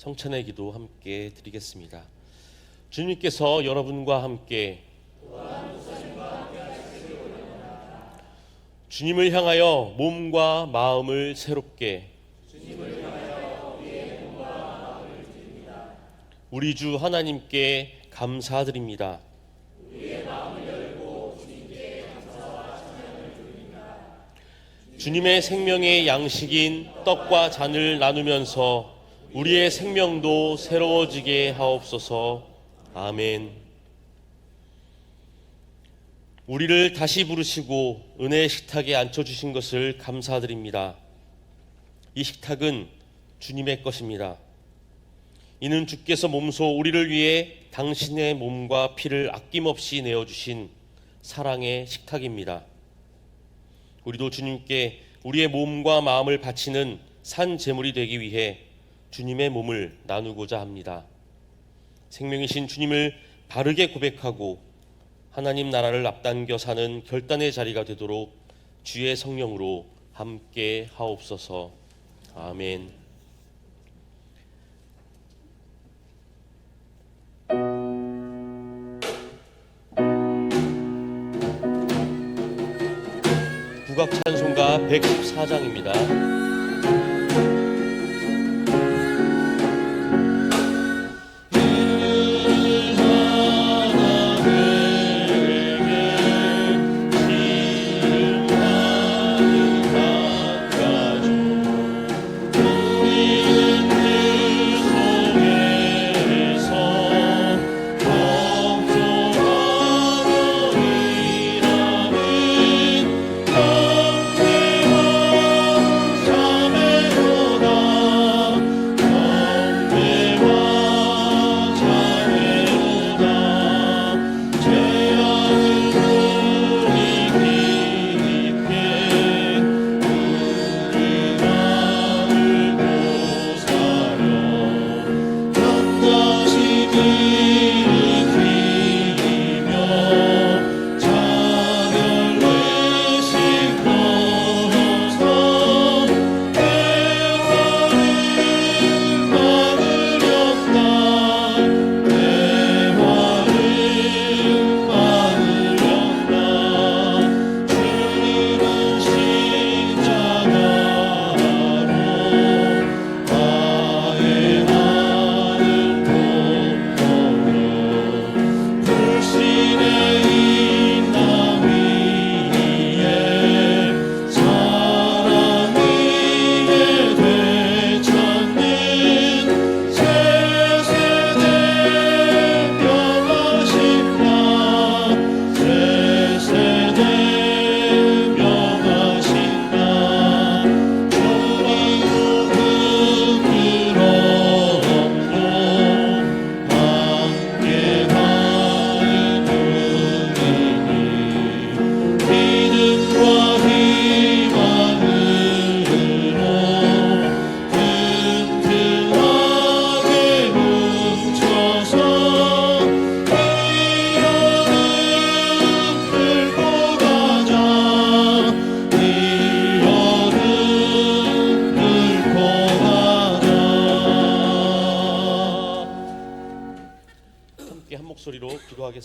성찬의 기도 함께 드리겠습니다. 주님께서 여러분과 함께 주님을 향하여 몸과 마음을 새롭게 우리 주 하나님께 감사드립니다. 주님의 생명의 양식인 떡과 잔을 나누면서 우리의 생명도 새로워지게 하옵소서. 아멘. 우리를 다시 부르시고 은혜의 식탁에 앉혀주신 것을 감사드립니다. 이 식탁은 주님의 것입니다. 이는 주께서 몸소 우리를 위해 당신의 몸과 피를 아낌없이 내어주신 사랑의 식탁입니다. 우리도 주님께 우리의 몸과 마음을 바치는 산 제물이 되기 위해 주님의 몸을 나누고자 합니다. 생명이신 주님을 바르게 고백하고 하나님 나라를 앞당겨 사는 결단의 자리가 되도록 주의 성령으로 함께 하옵소서. 아멘. 국악 찬송가 114장입니다. 사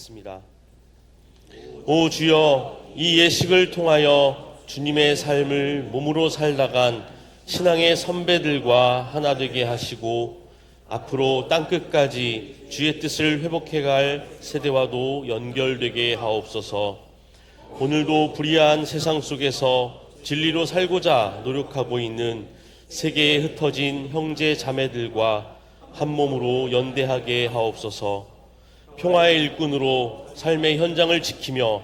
기도하겠습니다. 오 주여, 이 예식을 통하여 주님의 삶을 몸으로 살다간 신앙의 선배들과 하나 되게 하시고 앞으로 땅끝까지 주의 뜻을 회복해갈 세대와도 연결되게 하옵소서. 오늘도 불의한 세상 속에서 진리로 살고자 노력하고 있는 세계에 흩어진 형제 자매들과 한 몸으로 연대하게 하옵소서. 평화의 일꾼으로 삶의 현장을 지키며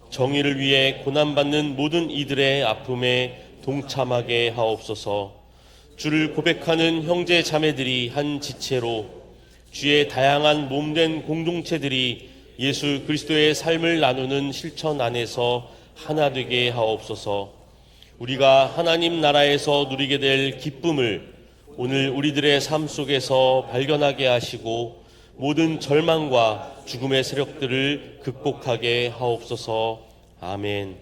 정의를 위해 고난받는 모든 이들의 아픔에 동참하게 하옵소서. 주를 고백하는 형제 자매들이 한 지체로 주의 다양한 몸된 공동체들이 예수 그리스도의 삶을 나누는 실천 안에서 하나 되게 하옵소서. 우리가 하나님 나라에서 누리게 될 기쁨을 오늘 우리들의 삶 속에서 발견하게 하시고 모든 절망과 죽음의 세력들을 극복하게 하옵소서. 아멘.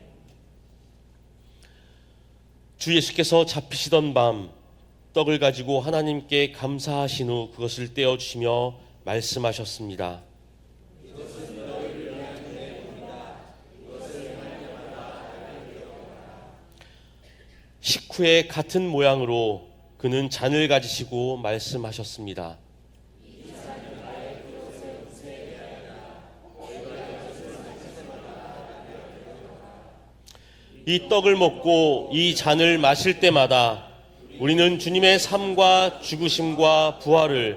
주 예수께서 잡히시던 밤 떡을 가지고 하나님께 감사하신 후 그것을 떼어주시며 말씀하셨습니다. 식후에 같은 모양으로 그는 잔을 가지시고 말씀하셨습니다. 이 떡을 먹고 이 잔을 마실 때마다 우리는 주님의 삶과 죽으심과 부활을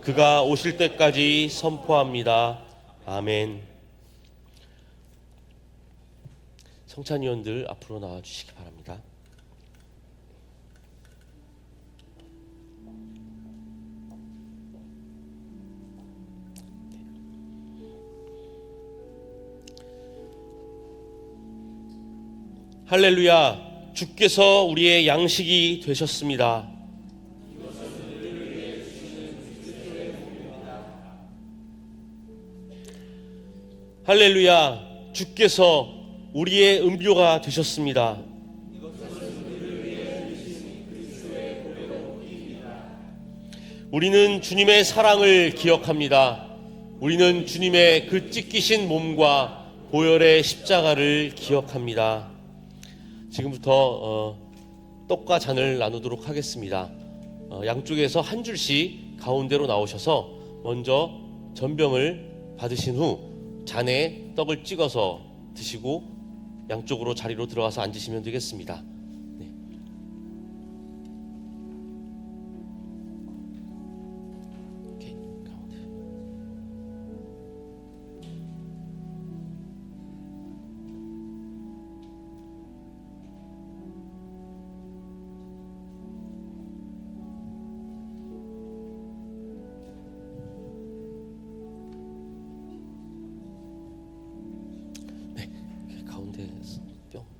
그가 오실 때까지 선포합니다. 아멘. 성찬위원들 앞으로 나와 주시기 바랍니다. 할렐루야, 주께서 우리의 양식이 되셨습니다. 할렐루야, 주께서 우리의 음료가 되셨습니다. 우리는 주님의 사랑을 기억합니다. 우리는 주님의 그 찢기신 몸과 보혈의 십자가를 기억합니다. 지금부터 떡과 잔을 나누도록 하겠습니다. 양쪽에서 한 줄씩 가운데로 나오셔서 먼저 전병을 받으신 후 잔에 떡을 찍어서 드시고 양쪽으로 자리로 들어가서 앉으시면 되겠습니다. 네. 오케이, 가운데.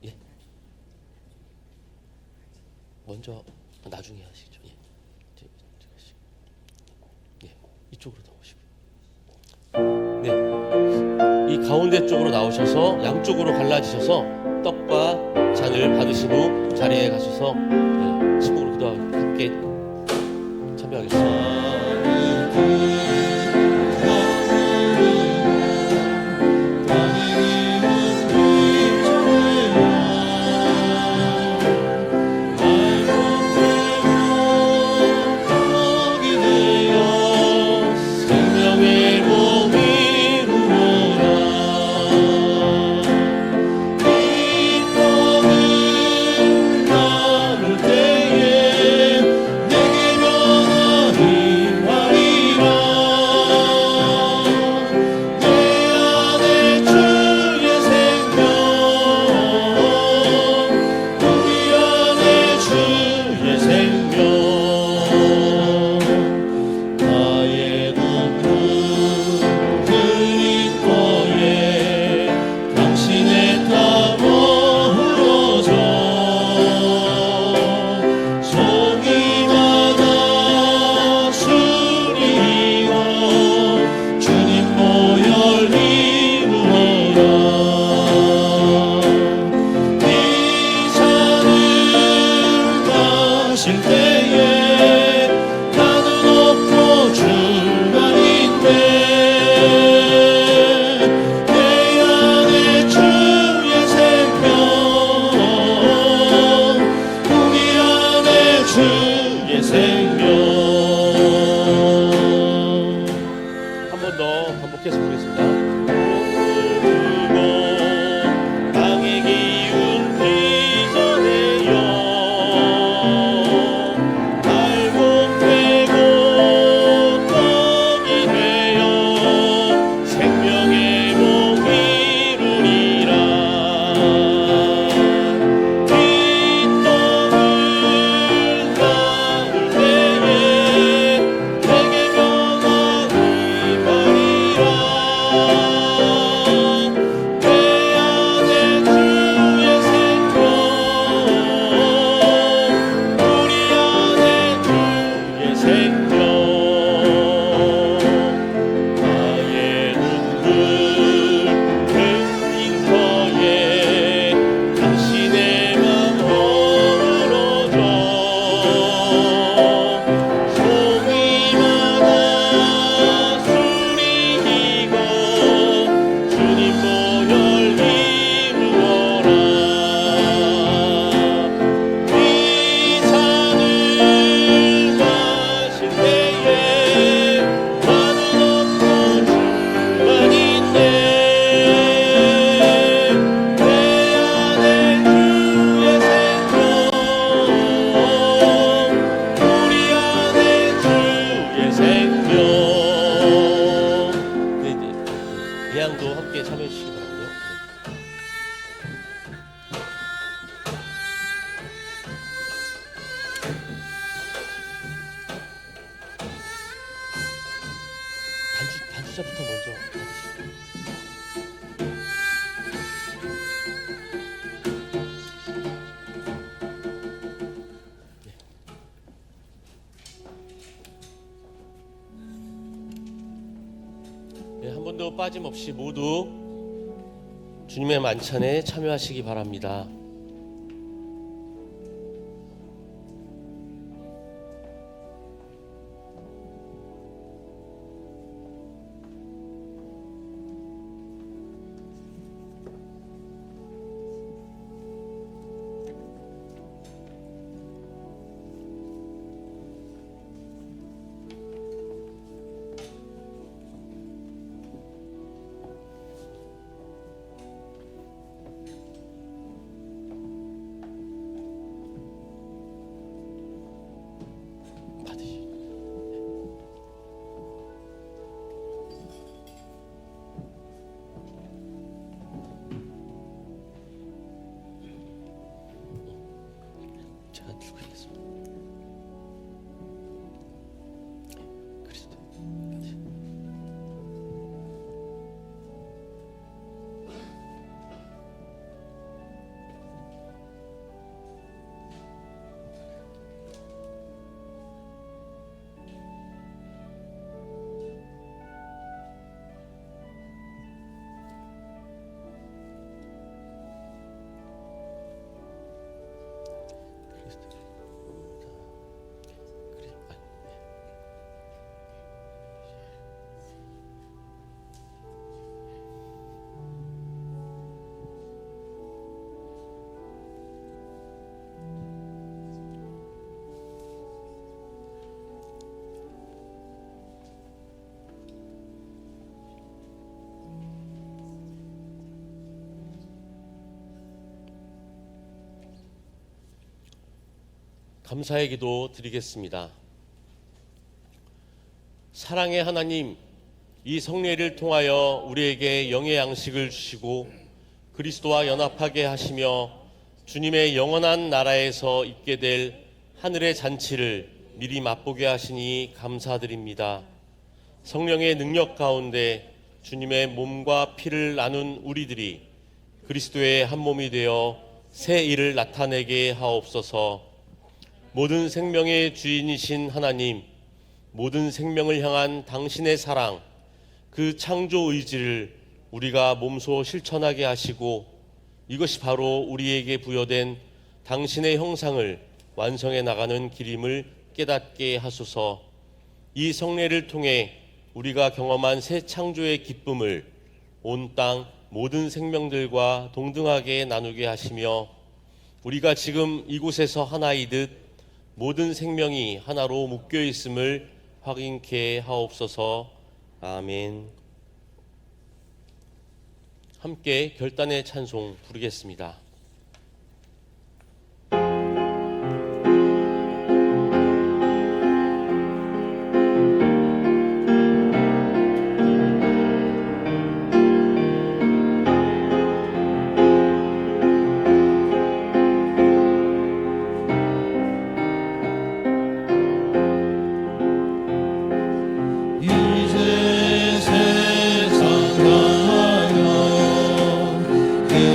예. 먼저 나중에 하시죠. 예. 이쪽으로 나오시고. 네. 이 가운데 쪽으로 나오셔서 양쪽으로 갈라지셔서 떡과 잔을 받으신 후 자리에 가셔서 친구로 기도하고 함께 참여하겠습니다. 이 떡을 나눌 때 참여해 주시기 바랍니다. 반주자부터 먼저 받으시죠. 네, 한 번도 빠짐없이 모두 주님의 만찬에 참여하시기 바랍니다. 받으시죠. 제가 들고 있겠습니다. 그리스도 받으시죠. 감사의 기도 드리겠습니다. 사랑의 하나님, 이 성례를 통하여 우리에게 영의 양식을 주시고 그리스도와 연합하게 하시며 주님의 영원한 나라에서 있게 될 하늘의 잔치를 미리 맛보게 하시니 감사드립니다. 성령의 능력 가운데 주님의 몸과 피를 나눈 우리들이 그리스도의 한 몸이 되어 새 일을 나타내게 하옵소서. 모든 생명의 주인이신 하나님, 모든 생명을 향한 당신의 사랑, 그 창조 의지를 우리가 몸소 실천하게 하시고 이것이 바로 우리에게 부여된 당신의 형상을 완성해 나가는 길임을 깨닫게 하소서. 이 성례를 통해 우리가 경험한 새 창조의 기쁨을 온 땅 모든 생명들과 동등하게 나누게 하시며 우리가 지금 이곳에서 하나이듯 모든 생명이 하나로 묶여 있음을 확인케 하옵소서. 아멘. 함께 결단의 찬송 부르겠습니다. 이제 세상 가요 그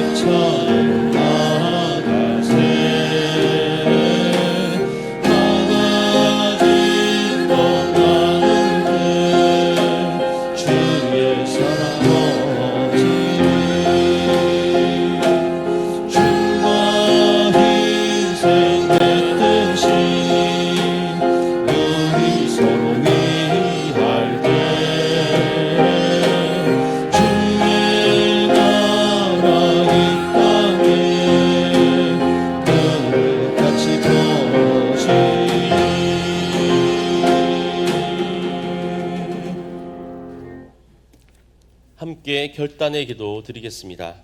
함께 결단의 기도 드리겠습니다.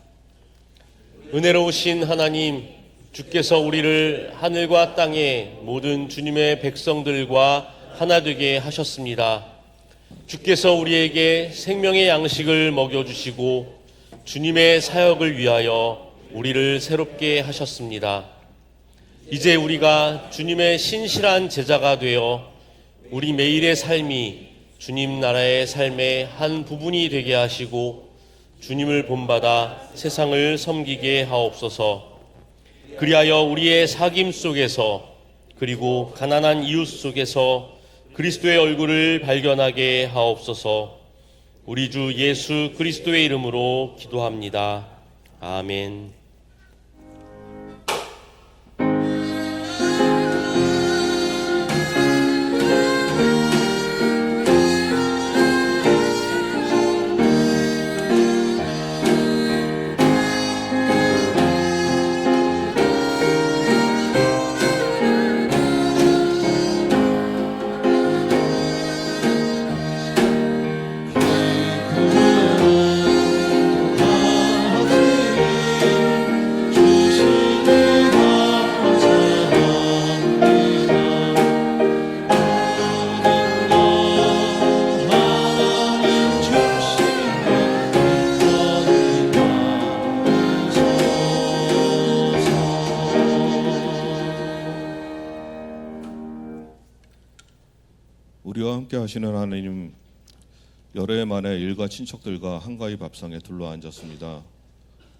은혜로우신 하나님, 주께서 우리를 하늘과 땅의 모든 주님의 백성들과 하나 되게 하셨습니다. 주께서 우리에게 생명의 양식을 먹여주시고 주님의 사역을 위하여 우리를 새롭게 하셨습니다. 이제 우리가 주님의 신실한 제자가 되어 우리 매일의 삶이 주님 나라의 삶의 한 부분이 되게 하시고 주님을 본받아 세상을 섬기게 하옵소서. 그리하여 우리의 사귐 속에서 그리고 가난한 이웃 속에서 그리스도의 얼굴을 발견하게 하옵소서. 우리 주 예수 그리스도의 이름으로 기도합니다. 아멘. 우리와 함께 하시는 하나님, 여러 해 만에 일가 친척들과 한가위 밥상에 둘러앉았습니다.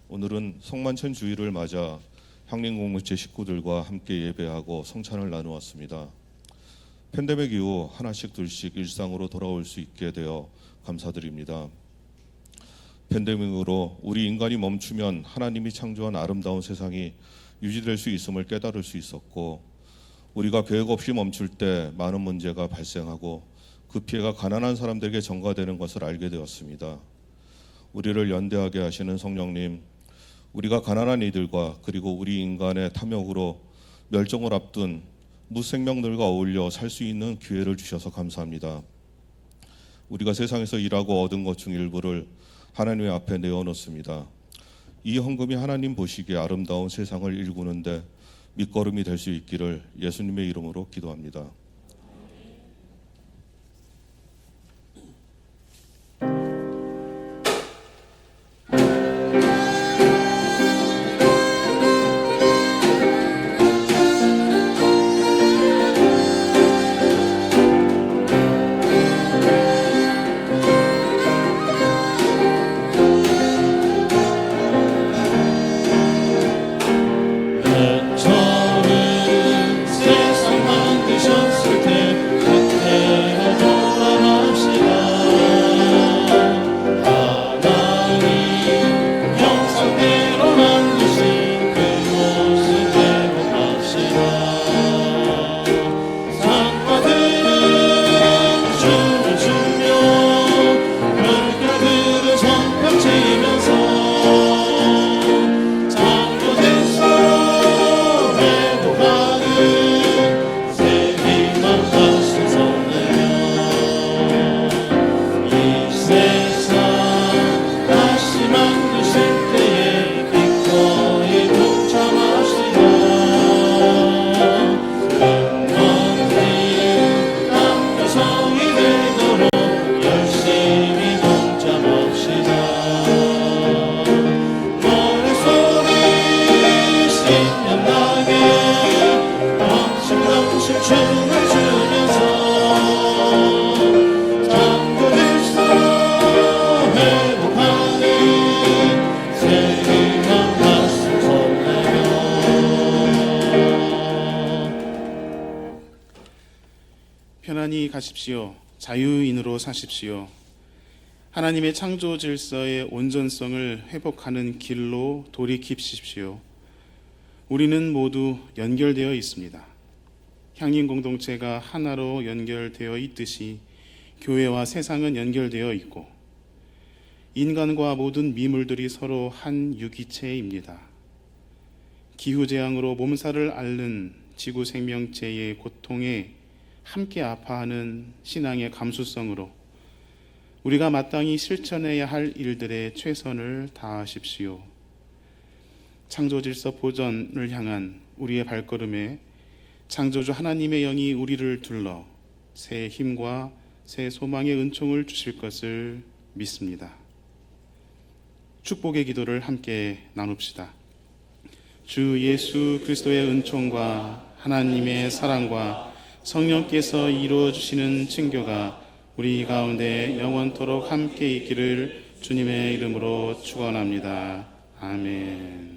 오늘은 성만찬 주일을 맞아 향림공동체 식구들과 함께 예배하고 성찬을 나누었습니다. 팬데믹 이후 하나씩 둘씩 일상으로 돌아올 수 있게 되어 감사드립니다. 팬데믹으로 우리 인간이 멈추면 하나님이 창조한 아름다운 세상이 유지될 수 있음을 깨달을 수 있었고, 우리가 계획 없이 멈출 때 많은 문제가 발생하고 그 피해가 가난한 사람들에게 전가되는 것을 알게 되었습니다. 우리를 연대하게 하시는 성령님, 우리가 가난한 이들과 그리고 우리 인간의 탐욕으로 멸종을 앞둔 무생명들과 어울려 살 수 있는 기회를 주셔서 감사합니다. 우리가 세상에서 일하고 얻은 것 중 일부를 하나님의 앞에 내어놓습니다. 이 헌금이 하나님 보시기에 아름다운 세상을 일구는데 밑거름이 될 수 있기를 예수님의 이름으로 기도합니다. 편안히 가십시오. 자유인으로 사십시오. 하나님의 창조 질서의 온전성을 회복하는 길로 돌이키십시오. 우리는 모두 연결되어 있습니다. 향인 공동체가 하나로 연결되어 있듯이 교회와 세상은 연결되어 있고, 인간과 모든 미물들이 서로 한 유기체입니다. 기후재앙으로 몸살을 앓는 지구 생명체의 고통에 함께 아파하는 신앙의 감수성으로 우리가 마땅히 실천해야 할 일들에 최선을 다하십시오. 창조질서 보전을 향한 우리의 발걸음에 창조주 하나님의 영이 우리를 둘러 새 힘과 새 소망의 은총을 주실 것을 믿습니다. 축복의 기도를 함께 나눕시다. 주 예수 그리스도의 은총과 하나님의 사랑과 성령께서 이루어 주시는 친교가 우리 가운데 영원토록 함께 있기를 주님의 이름으로 축원합니다. 아멘.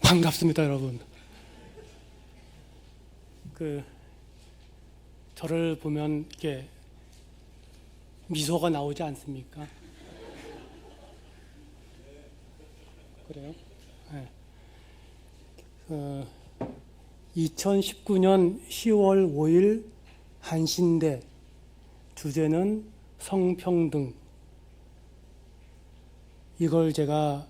반갑습니다, 여러분. 저를 보면 이렇게 미소가 나오지 않습니까? 그래요? 네. 2019년 10월 5일 한신대, 주제는 성평등. 이걸 제가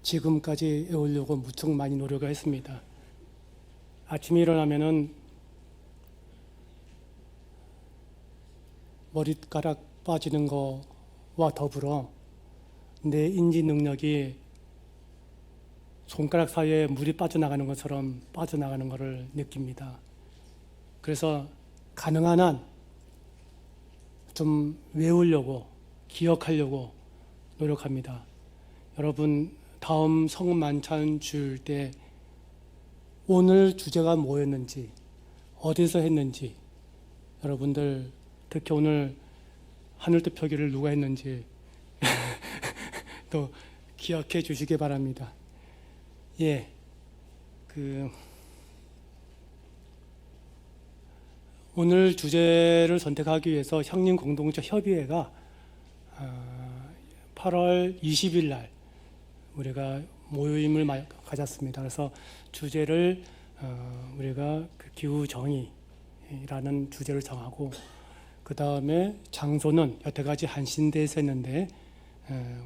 지금까지 외우려고 무척 많이 노력을 했습니다. 아침에 일어나면은 머리카락 빠지는 거와 더불어 내 인지 능력이 손가락 사이에 물이 빠져나가는 것처럼 빠져나가는 것을 느낍니다. 그래서 가능한 한 좀 외우려고, 기억하려고 노력합니다. 여러분, 다음 성만찬 줄 때 오늘 주제가 뭐였는지, 어디서 했는지, 여러분들 특히 오늘 하늘도 펴기를 누가 했는지 또 기억해 주시기 바랍니다. 예, 오늘 주제를 선택하기 위해서 향림 공동체 협의회가 8월 20일 날 우리가 모임을 가졌습니다. 그래서 주제를 우리가 기후 정의라는 주제를 정하고, 그 다음에 장소는 여태까지 한신대에서 했는데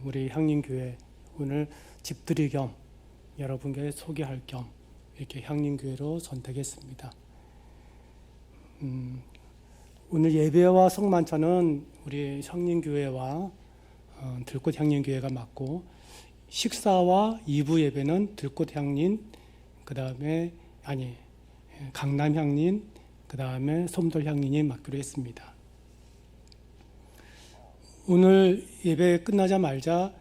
우리 향림교회 오늘 집들이 겸 여러분께 소개할 겸 이렇게 향림교회로 선택했습니다. 오늘 예배와 성만찬은 우리 향림교회와 들꽃 향림교회가 맡고, 식사와 2부 예배는 들꽃 향림, 그 다음에 강남 향림, 그 다음에 솜돌 향림이 맡기로 했습니다. 오늘 예배 끝나자마자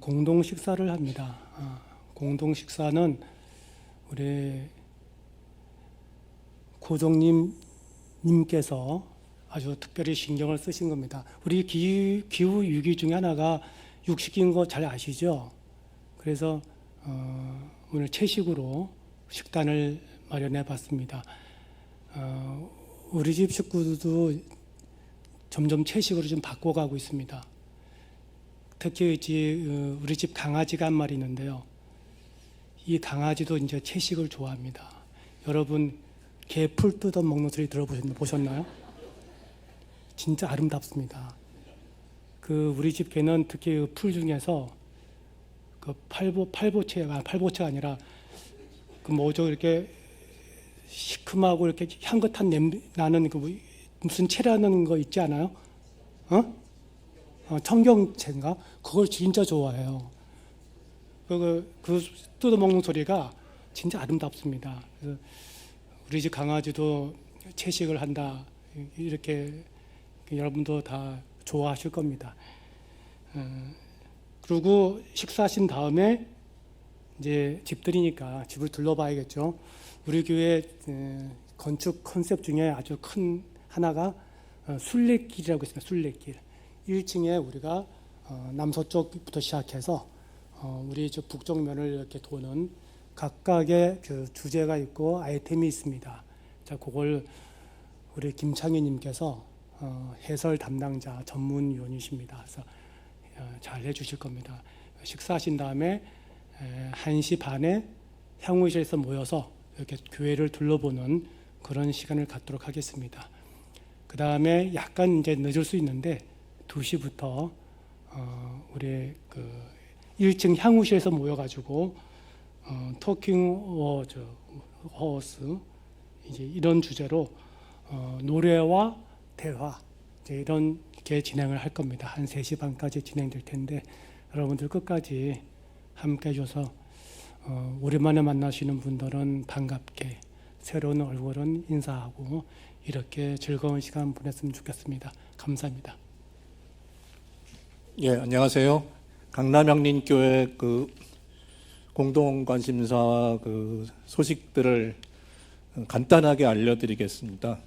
공동 식사를 합니다. 공동 식사는 우리 고종님께서 아주 특별히 신경을 쓰신 겁니다. 우리 기후 위기 중에 하나가 육식인 거 잘 아시죠? 그래서 오늘 채식으로 식단을 마련해 봤습니다. 우리 집 식구들도 점점 채식으로 좀 바꿔가고 있습니다. 특히 우리 집 강아지가 한 마리 있는데요. 이 강아지도 이제 채식을 좋아합니다. 여러분, 개 풀 뜯어 먹는 소리 들어보셨나요? 진짜 아름답습니다. 우리 집 개는 특히 풀 중에서 팔보채가 아니라 이렇게 시큼하고 이렇게 향긋한 냄새 나는 무슨 채라는 거 있지 않아요? 청경채인가? 그걸 진짜 좋아해요. 뜯어 먹는 소리가 진짜 아름답습니다. 그래서 우리 집 강아지도 채식을 한다, 이렇게 여러분도 다 좋아하실 겁니다. 그리고 식사하신 다음에 이제 집들이니까 집을 둘러봐야겠죠. 우리 교회 건축 컨셉 중에 아주 큰 하나가 순례길이라고 있습니다. 순례길. 1층에 우리가 남서쪽부터 시작해서 우리 저 북쪽면을 이렇게 도는 각각의 그 주제가 있고 아이템이 있습니다. 자, 그걸 우리 김창희님께서 해설 담당자 전문위원이십니다. 그래서 잘 해주실 겁니다. 식사하신 다음에 1시 반에 향후실에서 모여서 이렇게 교회를 둘러보는 그런 시간을 갖도록 하겠습니다. 그 다음에 약간 이제 늦을 수 있는데 2시부터 우리 그 1층 향후실에서 모여가지고 토킹 허스 이제 이런 주제로 노래와 대화 이제 이런 게 진행을 할 겁니다. 한 3시 반까지 진행될 텐데 여러분들 끝까지 함께 해줘서 오랜만에 만나시는 분들은 반갑게 새로운 얼굴은 인사하고 이렇게 즐거운 시간 보냈으면 좋겠습니다. 감사합니다. 예, 안녕하세요. 강남향림교회 그 공동관심사 그 소식들을 간단하게 알려드리겠습니다.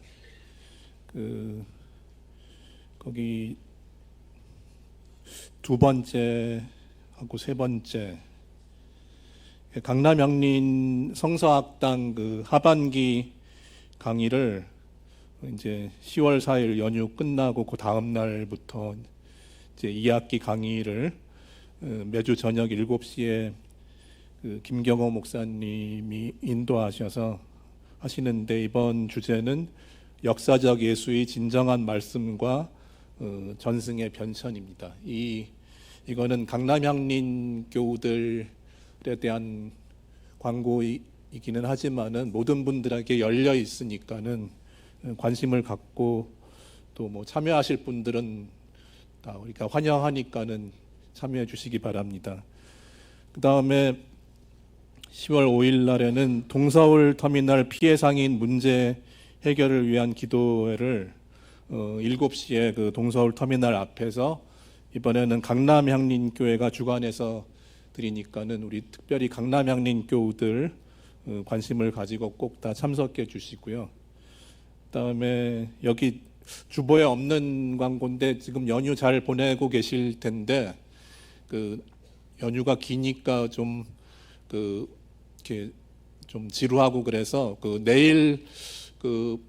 거기 2번째하고 3번째 강남향림 성서학당 그 하반기 강의를 이제 10월 4일 연휴 끝나고 그 다음 날부터 이제 2학기 강의를 매주 저녁 7시에 그 김경호 목사님이 인도하셔서 하시는데 이번 주제는 역사적 예수의 진정한 말씀과 전승의 변천입니다. 이거는 강남향림 교우들에 대한 광고이기는 하지만은 모든 분들에게 열려 있으니까는 관심을 갖고 또 뭐 참여하실 분들은 다 우리가 환영하니까는 참여해 주시기 바랍니다. 그 다음에 10월 5일 날에는 동서울 터미널 피해 상인 문제 해결을 위한 기도회를 7시에 그 동서울 터미널 앞에서 이번에는 강남향림교회가 주관해서 드리니까는 우리 특별히 강남향림 교우들 관심을 가지고 꼭 다 참석해 주시고요. 그다음에 여기 주보에 없는 광고인데 지금 연휴 잘 보내고 계실 텐데 그 연휴가 기니까 좀 이렇게 좀 지루하고 그래서 그 내일 그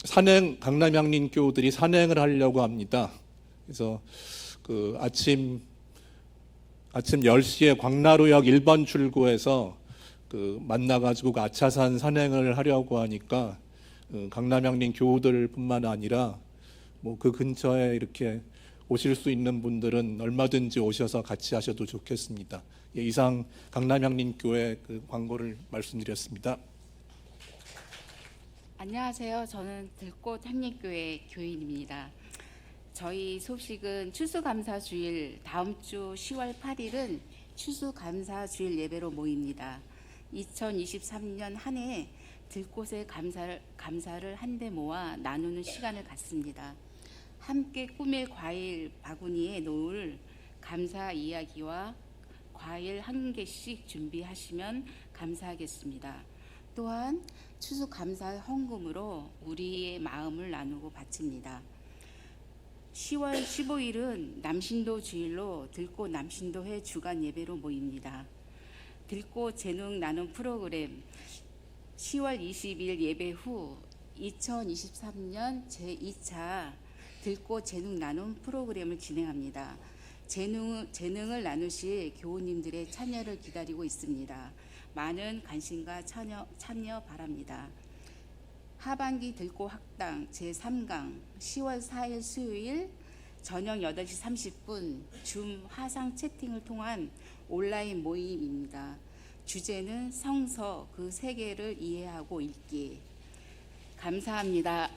산행 강남향림 교우들이 산행을 하려고 합니다. 그래서 그 아침 10시에 광나루역 1번 출구에서 그 만나가지고 그 아차산 산행을 하려고 하니까 강남향림 교우들뿐만 아니라 뭐 그 근처에 이렇게 오실 수 있는 분들은 얼마든지 오셔서 같이 하셔도 좋겠습니다. 예, 이상 강남향림 교회 그 광고를 말씀드렸습니다. 안녕하세요. 저는 들꽃 향림교회 교인입니다. 저희 소식은 추수감사주일 다음 주 10월 8일은 추수감사주일 예배로 모입니다. 2023년 한 해 들꽃의 감사를 한데 모아 나누는 시간을 갖습니다. 함께 꾸밀 과일 바구니에 놓을 감사 이야기와 과일 한 개씩 준비하시면 감사하겠습니다. 또한 추수감사 헌금으로 우리의 마음을 나누고 바칩니다. 10월 15일은 남신도 주일로 들꽃 남신도회 주간 예배로 모입니다. 들꽃 재능 나눔 프로그램 10월 20일 예배 후 2023년 제2차 들꽃 재능 나눔 프로그램을 진행합니다. 재능을 나누실 교우님들의 참여를 기다리고 있습니다. 많은 관심과 참여 바랍니다. 하반기 들꽃 학당 제3강 10월 4일 수요일 저녁 8시 30분 줌 화상 채팅을 통한 온라인 모임입니다. 주제는 성서 그 세계를 이해하고 읽기. 감사합니다.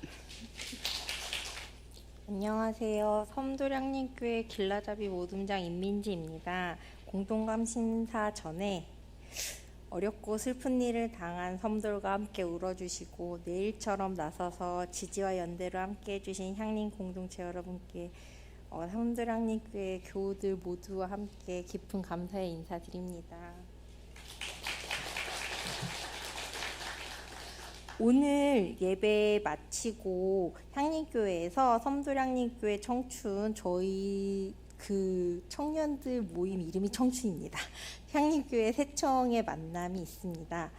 안녕하세요. 섬도량림교회 길라잡이 모둠장 임민지입니다. 공동감심사 전에 어렵고 슬픈 일을 당한 섬돌과 함께 울어주시고 내일처럼 나서서 지지와 연대로 함께 해주신 향림 공동체 여러분께 섬도량림교회 교우들 모두와 함께 깊은 감사의 인사드립니다. 오늘 예배 마치고 향림교회에서 섬돌향림교회 청춘 저희 그 청년들 모임 이름이 청춘입니다. 향림교회 새청의 만남이 있습니다.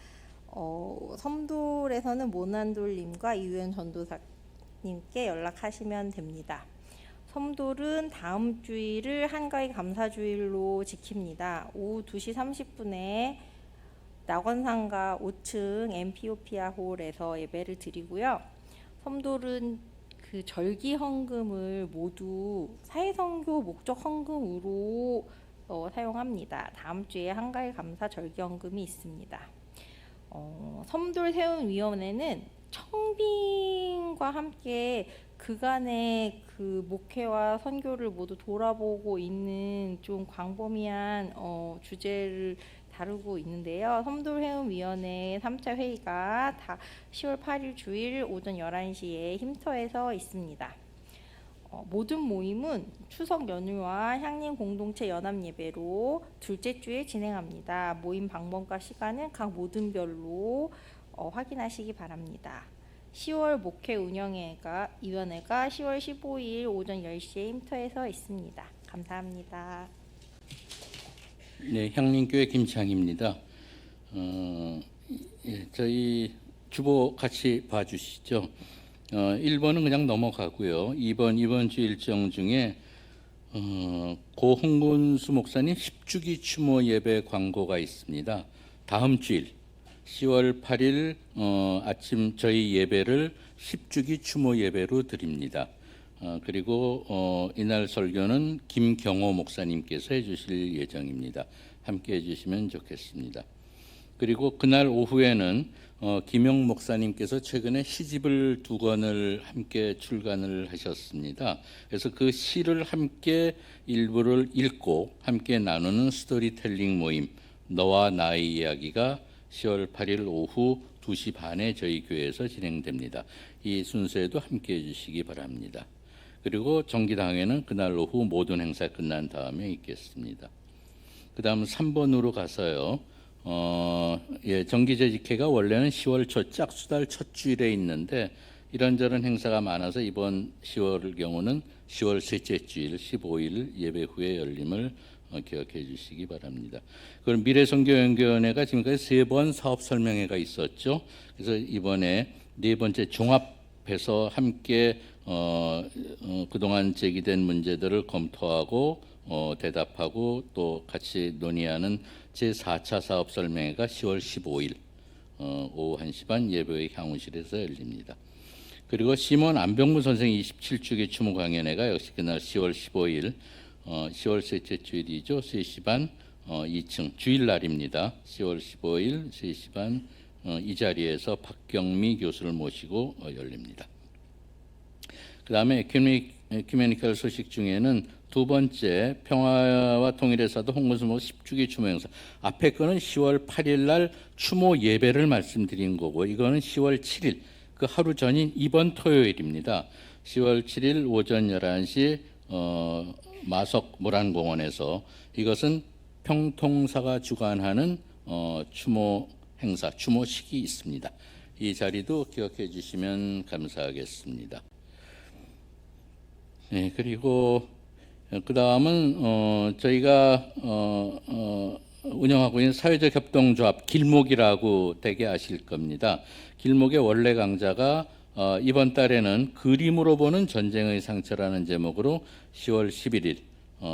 섬돌에서는 모난돌님과 이우연 전도사님께 연락하시면 됩니다. 섬돌은 다음 주일을 한가위 감사주일로 지킵니다. 오후 2시 30분에 낙원상가 5층 엠피오피아 홀에서 예배를 드리고요. 섬돌은 그 절기 헌금을 모두 사회선교 목적 헌금으로 사용합니다. 다음 주에 한가위 감사 절기 헌금이 있습니다. 섬돌 세운위원회는 청빙과 함께 그간의 그 목회와 선교를 모두 돌아보고 있는 좀 광범위한 주제를 다루고 있는데요. 섬돌회원위원회 3차 회의가 10월 8일 주일 오전 11시에 쉼터에서 있습니다. 모든 모임은 추석 연휴와 향림 공동체 연합 예배로 둘째 주에 진행합니다. 모임 방법과 시간은 각 모든별로 확인하시기 바랍니다. 10월 목회 운영위원회가 10월 15일 오전 10시에 쉼터에서 있습니다. 감사합니다. 네, 향림교회 김창입니다. 저희 주보 같이 봐주시죠. 1번은 그냥 넘어가고요. 이번 주 일정 중에 고 홍근수 목사님 10주기 추모 예배 광고가 있습니다. 다음 주일 10월 8일 아침 저희 예배를 10주기 추모 예배로 드립니다. 그리고 이날 설교는 김경호 목사님께서 해주실 예정입니다. 함께 해주시면 좋겠습니다. 그리고 그날 오후에는 김영 목사님께서 최근에 시집을 2권을 함께 출간을 하셨습니다. 그래서 그 시를 함께 일부를 읽고 함께 나누는 스토리텔링 모임 너와 나의 이야기가 10월 8일 오후 2시 반에 저희 교회에서 진행됩니다. 이 순서에도 함께 해주시기 바랍니다. 그리고 정기당회는 그날 오후 모든 행사 끝난 다음에 있겠습니다. 그 다음 3번으로 가서요. 정기재직회가 원래는 10월 초 짝수달 첫 주일에 있는데 이런저런 행사가 많아서 이번 10월 경우는 10월 셋째 주일 15일 예배 후에 열림을 기억해 주시기 바랍니다. 그럼 미래선교연구원회가 지금까지 3번 사업 설명회가 있었죠. 그래서 이번에 4번째 종합해서 함께 그동안 제기된 문제들을 검토하고 대답하고 또 같이 논의하는 제4차 사업 설명회가 10월 15일 오후 1시 반 예배회 향후실에서 열립니다. 그리고 시몬 안병무 선생 27주기 추모 강연회가 역시 그날 10월 15일 10월 셋째 주일이죠. 3시 반 2층 주일날입니다. 10월 15일 3시 반 이 자리에서 박경미 교수를 모시고 열립니다. 그 다음에 에큐메니컬 소식 중에는 2번째 평화와 통일의 사도 홍근수 목 10주기 추모 행사. 앞에 거는 10월 8일 날 추모 예배를 말씀드린 거고 이거는 10월 7일 그 하루 전인 이번 토요일입니다. 10월 7일 오전 11시 마석 모란공원에서 이것은 평통사가 주관하는 추모 행사, 추모식이 있습니다. 이 자리도 기억해 주시면 감사하겠습니다. 네, 그리고 그 다음은 저희가 운영하고 있는 사회적 협동조합 길목이라고 대개 아실 겁니다. 길목의 원래 강좌가 이번 달에는 그림으로 보는 전쟁의 상처라는 제목으로 10월 11일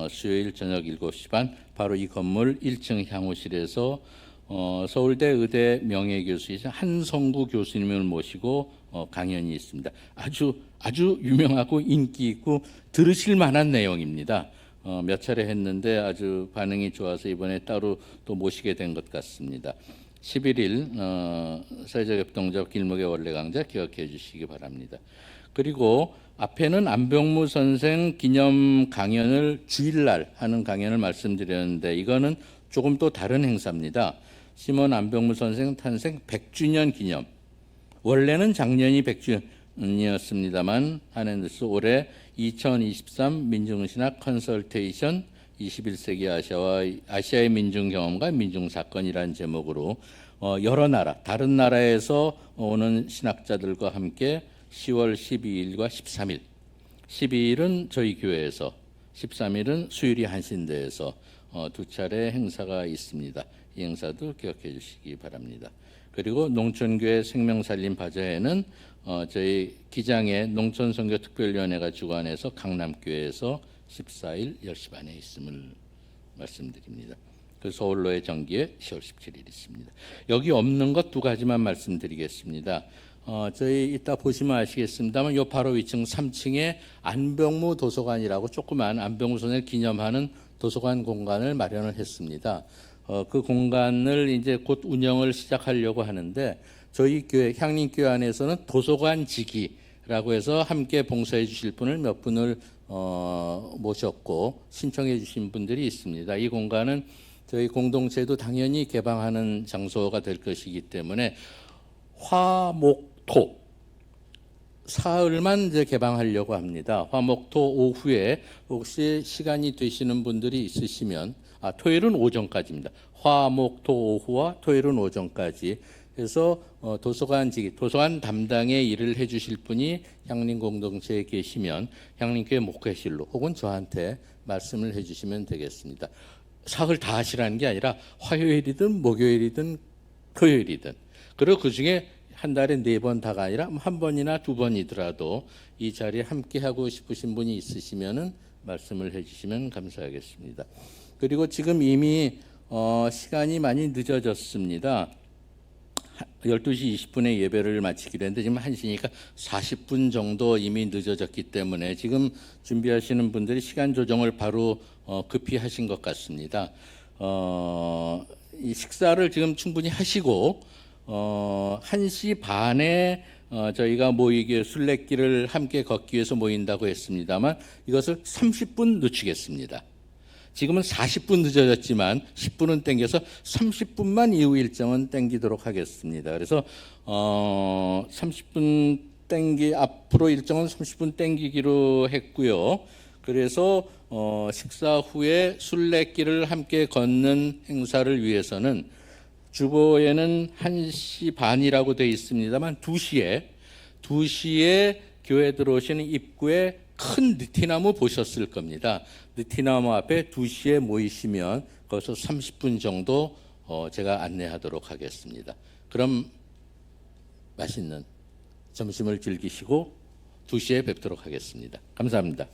수요일 저녁 7시 반 바로 이 건물 1층 향후실에서 서울대 의대 명예교수이신 한성구 교수님을 모시고 강연이 있습니다. 아주 유명하고 인기 있고 들으실 만한 내용입니다. 몇 차례 했는데 아주 반응이 좋아서 이번에 따로 또 모시게 된 것 같습니다. 11일 사회적 협동조합 길목의 원래 강좌 기억해 주시기 바랍니다. 그리고 앞에는 안병무 선생 기념 강연을 주일날 하는 강연을 말씀드렸는데 이거는 조금 또 다른 행사입니다. 시몬 안병무 선생 탄생 100주년 기념. 원래는 작년이 100주년이었습니다만 하는데서 올해 2023 민중신학 컨설테이션 21세기 아시아의 민중 경험과 민중 사건이라는 제목으로 여러 나라, 다른 나라에서 오는 신학자들과 함께 10월 12일과 13일, 12일은 저희 교회에서, 13일은 수유리 한신대에서 두 차례 행사가 있습니다. 이 행사도 기억해 주시기 바랍니다. 그리고 농촌교회 생명살림 바자회는 저희 기장의 농촌선교특별위원회가 주관해서 강남교회에서 14일 10시 반에 있음을 말씀드립니다. 그 서울로의 정기에 10월 17일 있습니다. 여기 없는 것 두 가지만 말씀드리겠습니다. 저희 이따 보시면 아시겠습니다만 요 바로 위층 3층에 안병무 도서관이라고 조그만 안병무 선생을 기념하는 도서관 공간을 마련을 했습니다. 그 공간을 이제 곧 운영을 시작하려고 하는데 저희 교회 향림교회 안에서는 도서관지기라고 해서 함께 봉사해 주실 분을 몇 분을 모셨고 신청해 주신 분들이 있습니다. 이 공간은 저희 공동체도 당연히 개방하는 장소가 될 것이기 때문에 화목토 사흘만 이제 개방하려고 합니다. 화목토 오후에 혹시 시간이 되시는 분들이 있으시면 토요일은 오전까지입니다. 화목토 오후와 토요일은 오전까지 해서 도서관지기, 도서관 담당의 일을 해주실 분이 향림 공동체에 계시면 향림교회 목회실로 혹은 저한테 말씀을 해주시면 되겠습니다. 사흘 다 하시라는 게 아니라 화요일이든 목요일이든 토요일이든 그리고 그중에 한 달에 4번 다가 아니라 한 번이나 2번이더라도 이 자리에 함께 하고 싶으신 분이 있으시면은 말씀을 해주시면 감사하겠습니다. 그리고 지금 이미 시간이 많이 늦어졌습니다. 12시 20분에 예배를 마치기로 했는데 지금 1시니까 40분 정도 이미 늦어졌기 때문에 지금 준비하시는 분들이 시간 조정을 바로 급히 하신 것 같습니다. 이 식사를 지금 충분히 하시고 1시 반에 저희가 모이게 순례길을 함께 걷기 위해서 모인다고 했습니다만 이것을 30분 늦추겠습니다. 지금은 40분 늦어졌지만 10분은 땡겨서 30분만 이후 일정은 땡기도록 하겠습니다. 그래서 30분 앞으로 일정은 30분 땡기기로 했고요. 그래서 식사 후에 순례길을 함께 걷는 행사를 위해서는 주보에는 1시 반이라고 되어 있습니다만 2시에 교회 들어오시는 입구에 큰 느티나무 보셨을 겁니다. 느티나무 앞에 2시에 모이시면 거기서 30분 정도 제가 안내하도록 하겠습니다. 그럼 맛있는 점심을 즐기시고 2시에 뵙도록 하겠습니다. 감사합니다.